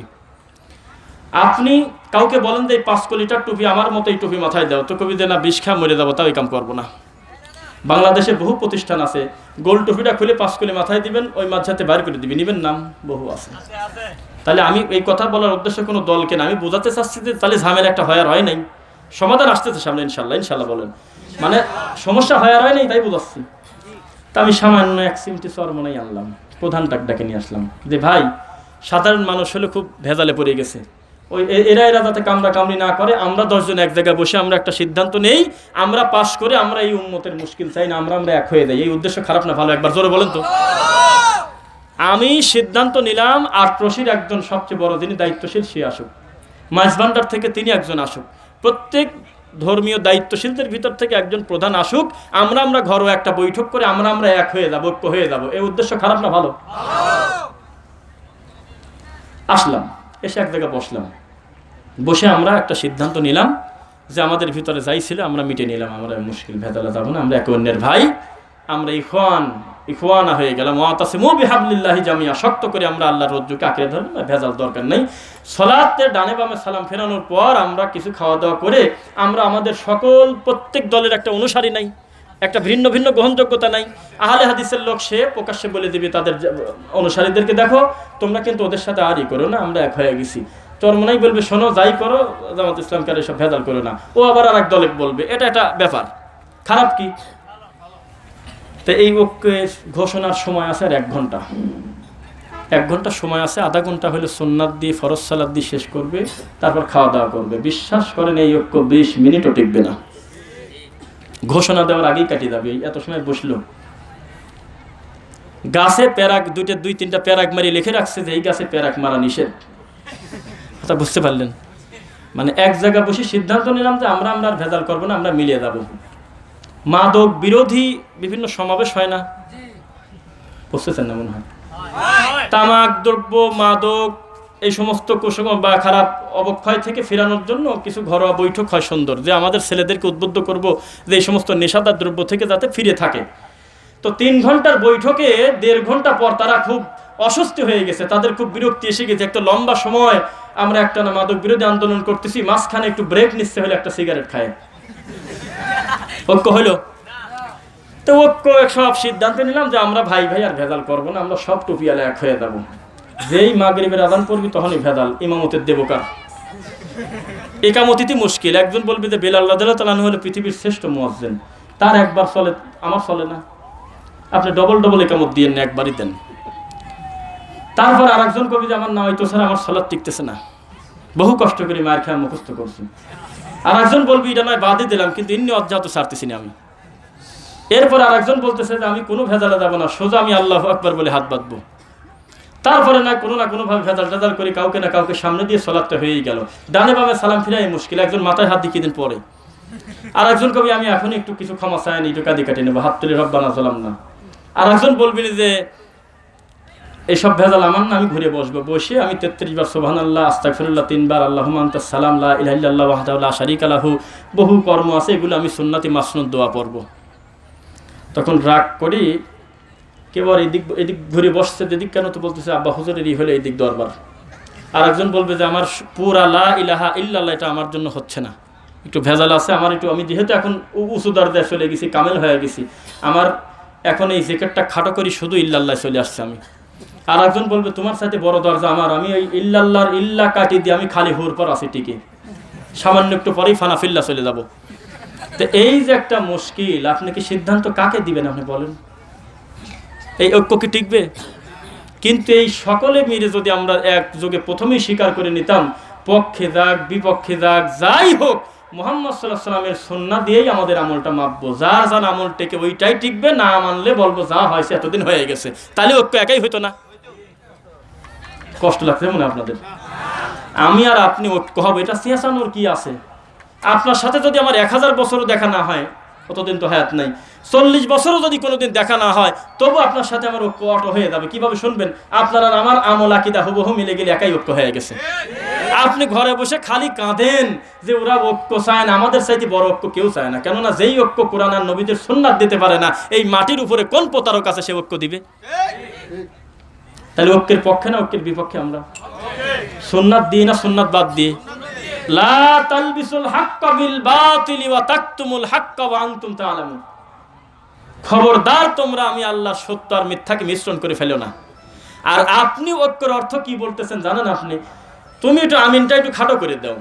আপনি কাউকে বলেন যে এই 5 লিটার টুপি আমার মতো এই টুপি মাথায় দাও, তো কবি যে না বিষ খা মরে যাবো, তাও এই কাম করবো না। বাংলাদেশে বহু প্রতিষ্ঠান আছে, গোল টুপিটা খুলে 5 মাথায় দিবেন, ওই মাঝাতে বাইর করে দিবেন, নিবেন নাম বহু আছে। তাহলে আমি এই কথা বলার উদ্দেশ্য কোনো দলকে না, আমি বোঝাতে চাচ্ছি যে তাহলে ঝামেলা একটা হয় নাই, সমাধান আসতেছে সামনে ইনশাল্লাহ বলেন, মানে সমস্যা হয় নাই তাই বোঝাচ্ছি। তা আমি সামান্য এক চিমটি চরমনাই আনলাম, প্রধান ডাকে নিয়ে আসলাম যে ভাই সাধারণ মানুষ হলে খুব ভেজালে পড়ে গেছে, ওই এরা যাতে কামড়ি না করে, আমরা 10 জন এক জায়গায় বসে আমরা একটা সিদ্ধান্ত নেই, আমরা পাশ করে আমরা এই উম্মতের মুশকিল চাই না, আমরা এক হয়ে যাই। এই উদ্দেশ্য খারাপ না ভালো? একবার জোরে বলেন তো। আমি সিদ্ধান্ত নিলাম আটরশির একজন সবচেয়ে বড় যিনি দায়িত্বশীল সে আসুক, মাঝভান্ডার থেকে তিনি একজন আসুক, প্রত্যেক ধর্মীয় দায়িত্বশীলদের ভিতর থেকে একজন প্রধান আসুক, আমরা ঘরোয়া একটা বৈঠক করে আমরা এক হয়ে যাবো, ঐক্য হয়ে যাবো। এই উদ্দেশ্য খারাপ না ভালো? আসলাম, এসে এক জায়গায় বসলাম, বসে আমরা একটা সিদ্ধান্ত নিলাম যে আমাদের ভিতরে যাই ছিল আমরা মিটে নিলাম, আমরা মুশকিল ভেজালে যাবো না, আমরা একে অন্যের ভাই, আমরা ইখওয়ানা হয়ে গেলাম। ওয়াতাসিমু বিহাবলিল্লাহি জামিয়া, শক্ত করে আমরা আল্লাহর রজ্জুকে আঁকড়ে ধরলাম, ভেজাল দরকার নেই। সালাতের ডানে বামে সালাম ফেরানোর পর আমরা কিছু খাওয়া দাওয়া করে আমরা আমাদের প্রত্যেক দলের একটা অনুসারী নাই, একটা ভিন্ন ভিন্ন গ্রহণযোগ্যতা নাই। আহলে হাদিসের লোক সে প্রকাশ্যে বলে দিবে তাদের অনুসারীদেরকে, দেখো তোমরা কিন্তু ওদের সাথে আরই করো না, আমরা এক হয়ে গেছি। চরমনাই বলবে শোনো যাই করো, জামাত ইসলামকে আর এসব ভেজাল করো না, ও আবার আর এক দলে বলবে, এটা একটা ব্যাপার। খারাপ কি? তো এই ঘোষণার সময় আছে আর 1 ঘন্টা, 1 ঘন্টা সময় আছে, আধা ঘন্টা হলে সুন্নাত দিয়ে ফরজ সালাত দিয়ে শেষ করবে, তারপর খাওয়া দাওয়া করবে। বিশ্বাস করেন এই ঐক্য 20 মিনিটও টিকবে না। ঘোষণা দেওয়ার আগেই কাটিয়ে যাবে। এত সময় বসলো, গাছে প্যারাক দুই তিনটা প্যারাক মারি লিখে রাখছে যে এই গাছে প্যারাক মারা নিষেধ। কথা বুঝতে পারলেন? মানে এক জায়গায় বসে সিদ্ধান্ত নিলাম যে আমরা আর ভেজাল করবো না, আমরা মিলিয়ে যাব। মাদক বিরোধী বিভিন্ন সমাবেশ হয় না, বুঝতেছেন না মনে হয়? তামাক দ্রব্য, মাদক, এই সমস্ত কুসংস্কার বা খারাপ অবক্ষয় থেকে ফেরানোর জন্য কিছু ঘরোয়া বৈঠক হয় সুন্দর, যে আমাদের ছেলেদেরকে উদ্বুদ্ধ করব যে এই সমস্ত নেশাদার দ্রব্য থেকে যাতে ফিরে থাকে। তো 3 ঘন্টার বৈঠকে 1.5 ঘন্টা পর তারা খুব অস্বস্তি হয়ে গেছে, তাদের খুব বিরক্তি এসে গেছে। একটা লম্বা সময় আমরা একটা না মাদক বিরোধী আন্দোলন করতেছি, মাঝখানে একটু ব্রেক নিচ্ছে হলে একটা সিগারেট খায়। ঐক্য হইল? তো ঐক্য সব সিদ্ধান্ত নিলাম যে আমরা ভাই ভাই আর ভেজাল করবো না, আমরা সব টুপিয়ালে এক হয়ে যাবো। যেই মাগরিবের আযান পড়বি তখনই ভেজাল, ইমামতের দেবকার। একামতিতে মুশকিল। একজন বলবে যে বেলাল রাদিয়াল্লাহু তাআলা হলো পৃথিবীর শ্রেষ্ঠ মুয়াজ্জিন, তার একবার চলে, আমার চলে না। আপনি ডবল একামত দিয়ে না, একবারই দেন। তারপর আরেকজন কবি যে আমার নামাই তো স্যার আমার সালাত টিকতেছে না, বহু কষ্ট করে মায়ের খেয়ে মুখস্থ করছি। আরেকজন বলবি এটা নয় বাদই দিলাম, কিন্তু ইন্নি অজ্ঞাত ছাড়তেছি না আমি। এরপর আরেকজন বলতেছে যে আমি কোনো ভেজালে যাবো না, সোজা আমি আল্লাহু আকবার বলে হাত বাঁধবো। তারপরে না কোনোভাবে ভেজাল করে কাউকে না কাউকে সামনে দিয়ে সালাতটা হয়েই গেল। ডানে বামে সালাম ফিরাই মুশকিল, একজন মাথায় হাত দিয়ে দিন পরে। আর একজন কবি আমি এখন একটু কিছু ক্ষমা চাইনি, একটু কাঁদি কাটি নেবো, হাত তুলে রব্বানা যালাম না। আর একজন বলবি যে এইসব ভেজাল আমার না, আমি ঘুরে বসবো, বসে আমি 33 বার সুবহানাল্লাহ, আস্তাগফিরুল্লাহ 3 বার, আল্লাহুম্মা আনতাস সালাম, লা ইলাহা ইল্লাল্লাহু ওয়াহদাহু লা শারীকা লাহু, বহু কর্ম আছে, এগুলো আমি সুন্নতি মাসনুদ দোয়া পড়ব। তখন রাগ করি কেবল এদিক ঘুরে বসছে, যেদিক কেন তো বলতেছে আব্বা হুজুরেরই হলে এই দিক দরবার। আর একজন বলবে যে আমার পুরা লা ইলাহা ইল্লাল্লাহ এটা আমার জন্য হচ্ছে না, একটু ভেজাল আছে আমার, আমি যেহেতু এখন উঁচু দরজায় চলে গেছি, কামেল হয়ে গেছি, আমার এখন এই জেকেটটা খাটো করি, শুধু ইল্লাল্লাহ চলে আসছে আমি। আর একজন বলবে তোমার সাথে বড় দরজা আমার, আমি ওই ইল্লাল্লাহর ইল্লা কাটি দিয়ে আমি খালি হুর পর আছি টিকে, সামান্য একটু পরেই ফানাফিল্লা চলে যাব। তো এই যে একটা মুশকিল, আপনি কি সিদ্ধান্ত কাকে দিবেন আপনি বলেন? এই ঐক্য কি টিকবে? কিন্তু এই সকলে মিলে যদি আমরা একযোগে প্রথমেই স্বীকার করে নিতাম, পক্ষে যাক বিপক্ষে যাক যাই হোক, মুহাম্মদ সাল্লাল্লাহু আলাইহি ওয়াসাল্লামের সুন্নাহ দিয়েই আমাদের আমলটা মাপবো, যার আমল টেকে ওইটাই টিকবে, না মানলে বলবো যা হয়েছে এতদিন হয়ে গেছে। তাহলে ঐক্য একাই হইতো না? কষ্ট লাগছে মনে আপনাদের? আমি আর আপনি ঐক্য হবো, এটা চেঁচানোর কি আছে? আপনার সাথে যদি আমার 1000 বছরও দেখা না হয়, কতদিন তো হায়াত নাই, 40 বছরও যদি কোনোদিন দেখা না হয়, তবু আপনার সাথে আমার ঐক্য অটো হয়ে যাবে। কিভাবে শুনবেন? আপনার আর আমার আমল আকীদা হুবহু মিলে গেলে একাই ঐক্য হয়ে গেছে। আপনি ঘরে বসে খালি কাঁদেন যে ওরা ঐক্য চায় না, আমাদের চাইতে বড় ঐক্য কেউ চায় না। কেননা যেই ঐক্য কোরআন আর নবীদের সুন্নাত দিতে পারে না, এই মাটির উপরে কোন প্রতারক আছে সে ঐক্য দিবে? তাহলে ঐক্যের পক্ষে না ঐক্যের বিপক্ষে আমরা? সুন্নাত দিয়ে না সুন্নাত বাদ দিয়ে? লা তালবিসুল হাক্কা বিল বাতিল ওয়া তাকতুমুল হাক্কা ওয়া আনতুম তাআলামুন। খবরদার তোমরা আমি আল্লাহর সত্য আর মিথ্যাকে মিশ্রণ করে ফেলো না। আর আপনি ঐক্যের অর্থ কি বলতেছেন জানেন? আপনি তুমি একটু আমিনটা একটু খাটো করে দাও,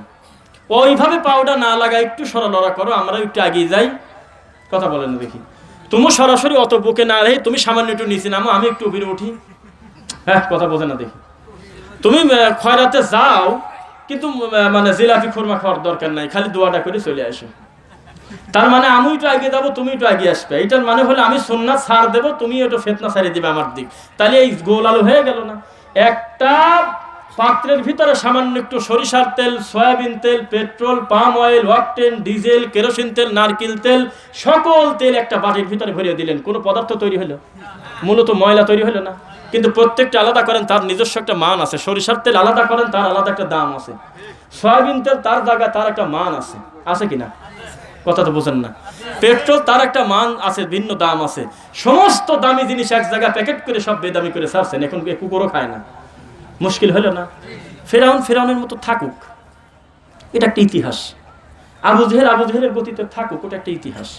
ওইভাবে পাউডার না লাগা, একটু সরলরা করো, আমরা একটু এগিয়ে যাই। কথা বলেন দেখি। তুমি সরাসরি অত বুকে না রেখে তুমি সামান্য একটু নিচে নামো, আমি একটু উপরে উঠি। হ্যাঁ, কথা বোঝে না দেখি। তুমি খয়রাতে যাও, কিন্তু মানে জিলাপি খুরমা খাওয়ার দরকার নাই, খালি দোয়াটা করে চলে আসো। তার মানে আমি একটু এগিয়ে যাবো, তুমি একটু এগিয়ে আসবে। এইটার মানে হলো আমি সুন্নাত ছাড় দেবো, তুমি একটু ফিতনা ছাড়িয়ে দিবে আমার দিক। তাহলে এই গোল আলু হয়ে গেল না? একটা পাত্রের ভিতরে সামান্য একটু সরিষার তেল, সয়াবিন তেল, petrol, palm oil, octane, diesel, kerosene তেল, নারকেল তেল, সকল তেল একটা বাটির ভিতরে ভরিয়ে দিলেন, কোনো পদার্থ তৈরি হলো? মূলত ময়লা তৈরি হলো না? কিন্তু প্রত্যেকটা আলাদা করেন, তার নিজস্ব একটা মান আছে। সরিষার তেল আলাদা করেন, তার আলাদা একটা দাম আছে। সয়াবিন তেল তার জায়গায় তার একটা মান আছে, আছে কিনা? কথা তো বোঝেন না। পেট্রোল তার একটা মান আছে, ভিন্ন দাম আছে। সমস্ত দামি জিনিস এক জায়গায় প্যাকেট করে সব বেদামি করে ছাড়ছেন, এখন কুকুরও খায় না। মুশকিল হলো না? ফেরাউনের মতো থাকুক, এটা একটা ইতিহাস। আবু জেহেলের গতিতে থাকুক, ওটা একটা ইতিহাস।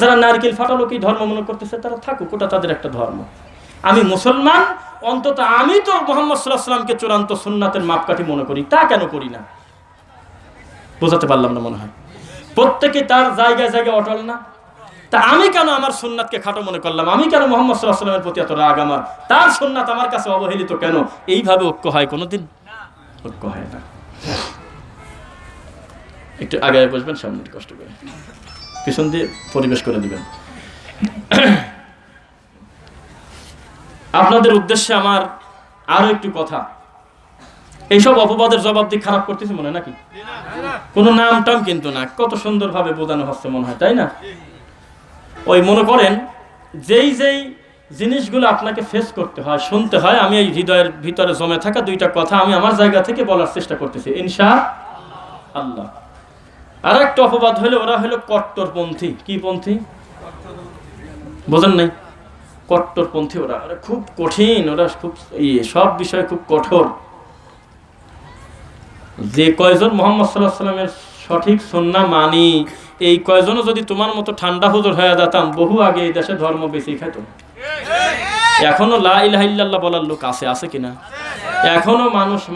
যারা নারকেল ফাটালোকেই ধর্ম মনে করতেছে, তারা থাকুক, ওটা তাদের একটা ধর্ম। আমি মুসলমান, অন্তত আমি তো মুহাম্মদ সাল্লাল্লাহু আলাইহি ওয়াসাল্লামকে চূড়ান্ত সুন্নাতের মাপকাঠি মনে করি। তা কেন করি না? বোঝাতে পারলাম না মনে হয়। প্রত্যেকে তার জায়গায় জায়গায় অটল না? তা আমি কেন আমার সুন্নাতকে খাটো মনে করলাম? আমি কেন মুহাম্মদ সাল্লাল্লাহু আলাইহি ওয়াসাল্লামের প্রতি এত রাগ আমার? তার সুন্নাত আমার কাছে অবহেলিত কেন? এইভাবে ঐক্য হয় কোনোদিন? ঐক্য হয় না। একটু আগে বসবেন, সামনে কষ্ট করে। পিছন দিয়ে পরিবেশ করে দিবেন। আপনাদের উদ্দেশ্যে আমার আরো একটু কথা। এইসব অপবাদের জবাব দিয়ে খারাপ করতেছি মনে নাকি? কোনো নাম টাম কিন্তু না, কত সুন্দরভাবে বোঝানো হচ্ছে মনে হয়, তাই না? ওই মনে করেন যেই জিনিসগুলো আপনাকে ফেস করতে হয়, শুনতে হয়, আমি এই হৃদয়ের ভিতরে জমে থাকা দুইটা কথা আমি আমার জায়গা থেকে বলার চেষ্টা করতেছি ইনশাআল্লাহ। আর একটা অপবাদ হলো ওরা হলো কট্টরপন্থী। কি পন্থী বোঝেন নাই? কট্টরপন্থী। ওরা খুব কঠিন, ওরা খুব সব বিষয়ে খুব কঠোর। যে কয়জন মুহাম্মদ সাল্লাল্লাহু আলাইহি ওয়াসাল্লামের সঠিক সুন্নাহ মানি, এই কয়জনও যদি তোমার মতো ঠান্ডা হুজুর হয়ে যেতাম, বহু আগে এই দেশে ধর্ম বেশি খাইতো। এখনো লা ইলাহা ইল্লাল্লাহ বলার লোক আছে কিনা? এখনো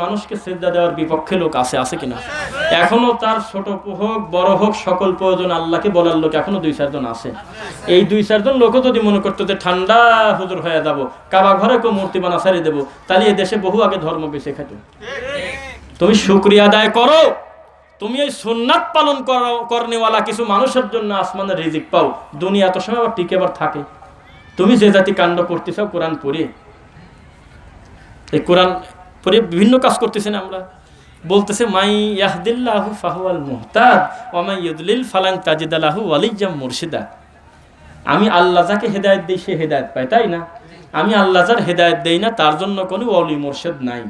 মানুষকে সিজদা দেওয়ার বিপক্ষে লোক আছে কিনা? এখনো তার ছোট হোক বড় হোক সকল প্রয়োজন আল্লাহকে বলার লোক এখনো 2-4 জন আছে। এই 2-4 জন লোকও যদি মনে করতো যে ঠান্ডা হুজুর হয়ে যাবো, কাবা ঘরে কেউ মূর্তি বানা ছাড়িয়ে দেবো, তাহলে এই দেশে বহু আগে ধর্ম বেঁচে খাইতো। তুমি শুকরিয়া আদায় করো, তুমি এই সুন্নাত পালন করনেওয়ালা কিছু মানুষের জন্য আসমানের রিজিক পাও। দুনিয়া এত সময় আবার টিকে আবার থাকে। তুমি যে জাতি কাণ্ড করতেছ কোরআন পড়ে, এই কোরআন পড়ে বিভিন্ন কাজ করতেছেন। আমরা বলতেছে মাই ইয়াহদিল্লাহু ফাহুয়াল মুহতাদ ওয়া মাই ইউদলিল ফালান তাজিদ লাহু ওয়ালিয়্যাম মুরশিদা। আমি আল্লাহ যাকে হেদায়েত দেই সে হেদায়েত পায়, তাই না? আমি আল্লাহ যার হেদায়েত দেই না তার জন্য কোনো ওয়ালি মুরশিদ নাই।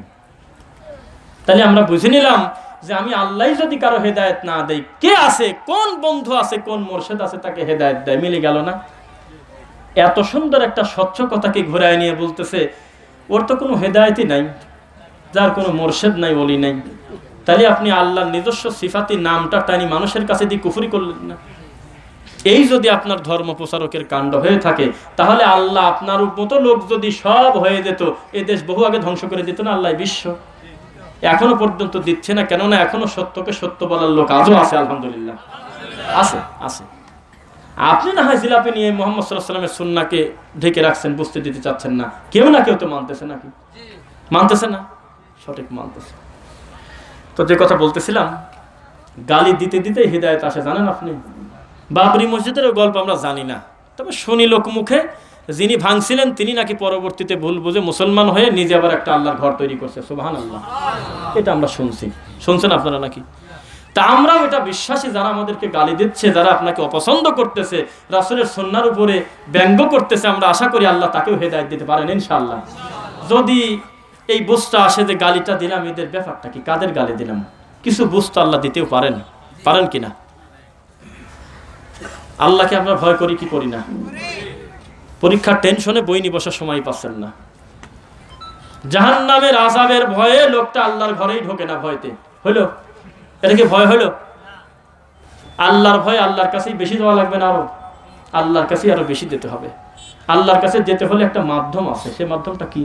তাহলে আমরা বুঝে নিলাম যে আমি আল্লাহ যদি কারো হেদায়েত না দেই, কে আছে, কোন বন্ধু আছে, কোন মুরশিদ আছে তাকে হেদায়েত দেয়? মিলে গেল না? এত সুন্দর একটা স্বচ্ছ কথাকে ঘুরায় নিয়ে বলতেছে ওর তো কোনো হেদায়েতই নাই, যার কোনো মুরশিদ নাই, ওলি নাই। তাহলে আপনি আল্লাহর নিজস্ব সিফাতি নামটা টানি মানুষের কাছে দিয়ে কুফরি করলেন না? এই যদি আপনার ধর্ম প্রচারকের কাণ্ড হয়ে থাকে, তাহলে আল্লাহ আপনার মতো লোক যদি সব হয়ে যেত, এ দেশ বহু আগে ধ্বংস করে দিত না আল্লাহ বিশ্ব? এখনো পর্যন্ত দিচ্ছে না, কেননা এখনো সত্যকে সত্য বলার লোক আজও আছে, আলহামদুলিল্লাহ আছে। আপনি না হয় জিলাপি নিয়ে মুহাম্মদ সাল্লাল্লাহু আলাইহি ওয়াসাল্লামের সুন্নাহকে ঢেকে রাখছেন, বুঝতে দিতে চাচ্ছেন না। কেউ তো মানতেছে নাকি? মানতেছে না, সঠিক মানতেছে। তো যে কথা বলতেছিলাম, গালি দিতে দিতে হিদায়াত আসে, জানেন আপনি? বাবরি মসজিদের গল্প আমরা জানি না, তবে শুনি লোক মুখে, যিনি ভাঙছিলেন তিনি নাকি পরবর্তীতে ভুল বুঝে মুসলমান হয়ে নিজে আবার একটা আল্লাহর ঘর তৈরি করছে। সুবহানাল্লাহ। এটা আমরা শুনছেন আপনারা নাকি? তা আমরাও এটা বিশ্বাসী, যারা আমাদেরকে গালি দিচ্ছে, যারা আপনাকে অপছন্দ করতেছে, রাসূলের সুন্নাহর উপরে ব্যঙ্গ করতেছে, আমরা আশা করি আল্লাহ তাকেও হেদায়েত দিতে পারেন ইনশাআল্লাহ। যদি এই বুঝটা আসে যে গালিটা দিলাম, এদের ব্যাপারটা কি, কাদের গালি দিলাম, কিছু বুঝতে আল্লাহ দিতেও পারেন কিনা? আল্লাহকে আমরা ভয় করি কি করি না? পরীক্ষার টেনশনে বই নিয়ে বসার সময় পাচ্ছেন না। জাহান্নামের আযাবের ভয়ে লোকটা আল্লাহর ঘরেই ঢোকে না, ভয়তে হইলো। এটা কি ভয় হইলো? আল্লাহর ভয় আল্লাহর কাছেই বেশি দেওয়া লাগবে না, আল্লাহর কাছেই আরো বেশি দিতে হবে। আল্লাহর কাছে যেতে হলে একটা মাধ্যম আছে, সেই মাধ্যমটা কি?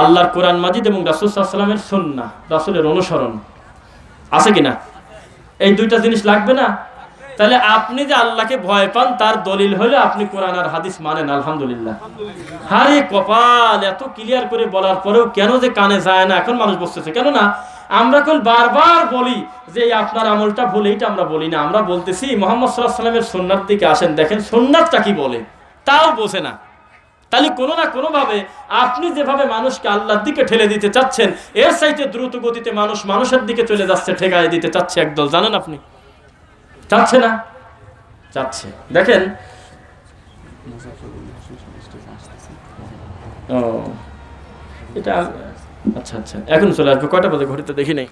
আল্লাহর কোরআন মাজিদ এবং রাসূল সাল্লাল্লাহু আলাইহি ওয়াসাল্লামের সুন্নাহ, রাসূলের অনুসরণ আছে কিনা? এই দুইটা জিনিস লাগবে না? তাহলে আপনি যে আল্লাহকে ভয় পান তার দলিল হলো আপনি কোরআন আর হাদিস মানেন, আলহামদুলিল্লাহ। হারে কপাল, এত ক্লিয়ার করে বলার পরেও কেন যে কানে যায় না এখন মানুষ বসতেছে। কেননা আমরা কোন বারবার বলি যে আপনার আমলটা ভুল, এইটা আমরা বলি না। আমরা বলতেছি মুহাম্মদ সাল্লাল্লাহু আলাইহি ওয়াসাল্লামের সুন্নাহর দিকে আসেন, দেখেন সুন্নাহটা কি বলে, তাও বোঝে না। তাহলে কোনো না কোনো ভাবে আপনি যেভাবে মানুষকে আল্লাহর দিকে ঠেলে দিতে চাচ্ছেন, এর চাইতে দ্রুত গতিতে মানুষের দিকে চলে যাচ্ছে, ঠেকায় দিতে চাচ্ছে একদল। জানেন আপনি? চাচ্ছে না? চাচ্ছে। দেখেন, এটা আচ্ছা এখন চলে আসবে। কয়টা বাজে ঘড়িতে দেখি নাই,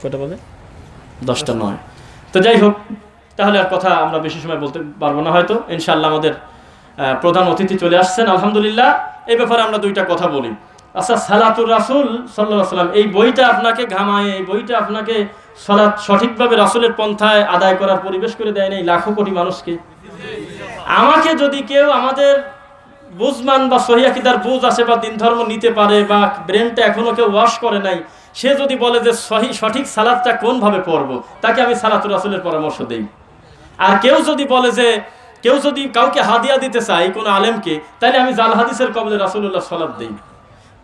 কয়টা বাজে? 10:09। তো যাই হোক, তাহলে আর কথা আমরা বেশি সময় বলতে পারবো না হয়তো। ইনশাআল্লাহ আমাদের প্রধান অতিথি চলে আসছেন, আলহামদুলিল্লাহ। এই ব্যাপারে আমরা দুইটা কথা বলি। আচ্ছা, সালাতুর রাসূল সাল্লাল্লাহু আলাইহি ওয়াসাল্লাম, এই বইটা আপনাকে ঘামায়, এই বইটা আপনাকে সালাত সঠিকভাবে রাসূলের পন্থায় আদায় করার পরিবেশ করে দেয় নাই লাখো কোটি মানুষকে। আমাকে যদি কেউ আমাদের বুঝমান বা সহিহ আকীদার বুঝ আসে বা দিন ধর্ম নিতে পারে বা ব্রেনটা এখনো কেউ ওয়াশ করে নাই, সে যদি বলে যে সঠিক সালাতটা কোন ভাবে পড়বো, তাকে আমি সালাতুর রাসূলের পরামর্শ দেই। আর কেউ যদি বলে যে কেউ যদি কাউকে হাদিয়া দিতে চায় কোনো আলেমকে, তাহলে আমি জাল হাদিসের কবলে রাসূলুল্লাহ সালাত দেই।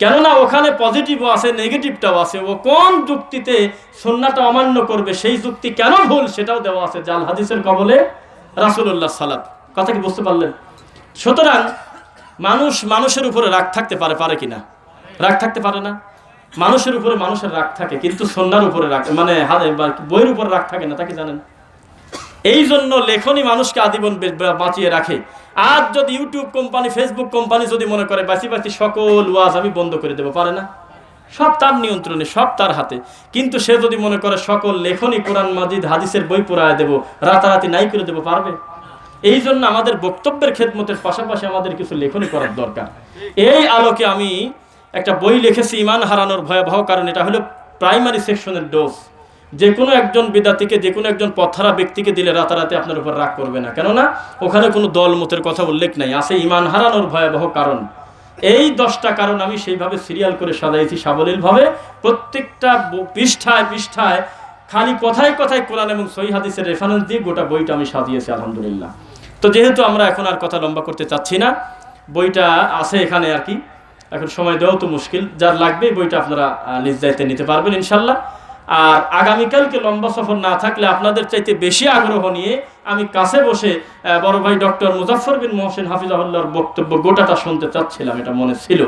কেননা ওখানে পজিটিভও আছে, নেগেটিভটাও আছে। ও কোন যুক্তিতে সুন্নাহটা অমান্য করবে, সেই যুক্তি কেন ভুল সেটাও দেওয়া আছে। জাল হাদিসের কবলে রাসূলুল্লাহ সালাত। কথা কি বুঝতে পারলেন? সুতরাং মানুষের উপরে রাগ থাকতে পারে কিনা? রাগ থাকতে পারে না। মানুষের উপরে মানুষের রাগ থাকে, কিন্তু সুন্নাহর উপরে রাগ, মানে বইয়ের উপরে রাগ থাকে না, তা কি জানেন? এই জন্য লেখনী মানুষকে আজীবন বাঁচিয়ে রাখে। আজ যদি ইউটিউব কোম্পানি, ফেসবুক কোম্পানি যদি মনে করে বাঁচি সকল ওয়াজ আমি বন্ধ করে দেবো, পারে না? সব তার নিয়ন্ত্রণে, সব তার হাতে। কিন্তু সে যদি মনে করে সকল লেখনী, কোরআন মাজিদ, হাদিসের বই পড়ায় দেবো, রাতারাতি নাই করে দেবো, পারবে? এই জন্য আমাদের বক্তব্যের খেদমতের পাশাপাশি আমাদের কিছু লেখনী করার দরকার। এই আলোকে আমি একটা বই লিখেছি, ঈমান হারানোর ভয়াবহ কারণ। এটা হলো প্রাইমারি সেকশনের ডোজ। যে কোনো একজন বিদাতিকে, যে কোনো একজন পথহারা ব্যক্তিকে দিলে রাতারাতি আপনার উপর রাগ করবে না, কেননা ওখানে কোনো দলমতের কথা উল্লেখ নাই, আছে ঈমান হারানোর ভয়াবহ কারণ। এই 10টা কারণ আমি সেইভাবে সিরিয়াল করে সাজাইছি সাবলীলভাবে। প্রত্যেকটা পৃষ্ঠায় পৃষ্ঠায় খালি কথায় কথায় কোরআন এবং সহিহ হাদিসের রেফারেন্স দিয়ে গোটা বইটা আমি সাজিয়েছি আলহামদুলিল্লাহ। তো যেহেতু আমরা এখন আর কথা লম্বা করতে চাচ্ছি না, বইটা আছে এখানে আর কি, এখন সময় দেওয়াও তো মুশকিল। যার লাগবে বইটা আপনারা নিজ দায়িত্বে নিতে পারবেন ইনশাল্লাহ। আর আগামীকালকে লম্বা সফর না থাকলে আপনাদের চাইতে বেশি আগ্রহ নিয়ে আমি কাছে বসে বড় ভাই ডক্টর মুজাফফর বিন মোহসেন হাফিজাহুল্লাহর বক্তব্য গোটাটা শুনতে চাচ্ছিলাম, এটা মনে ছিল।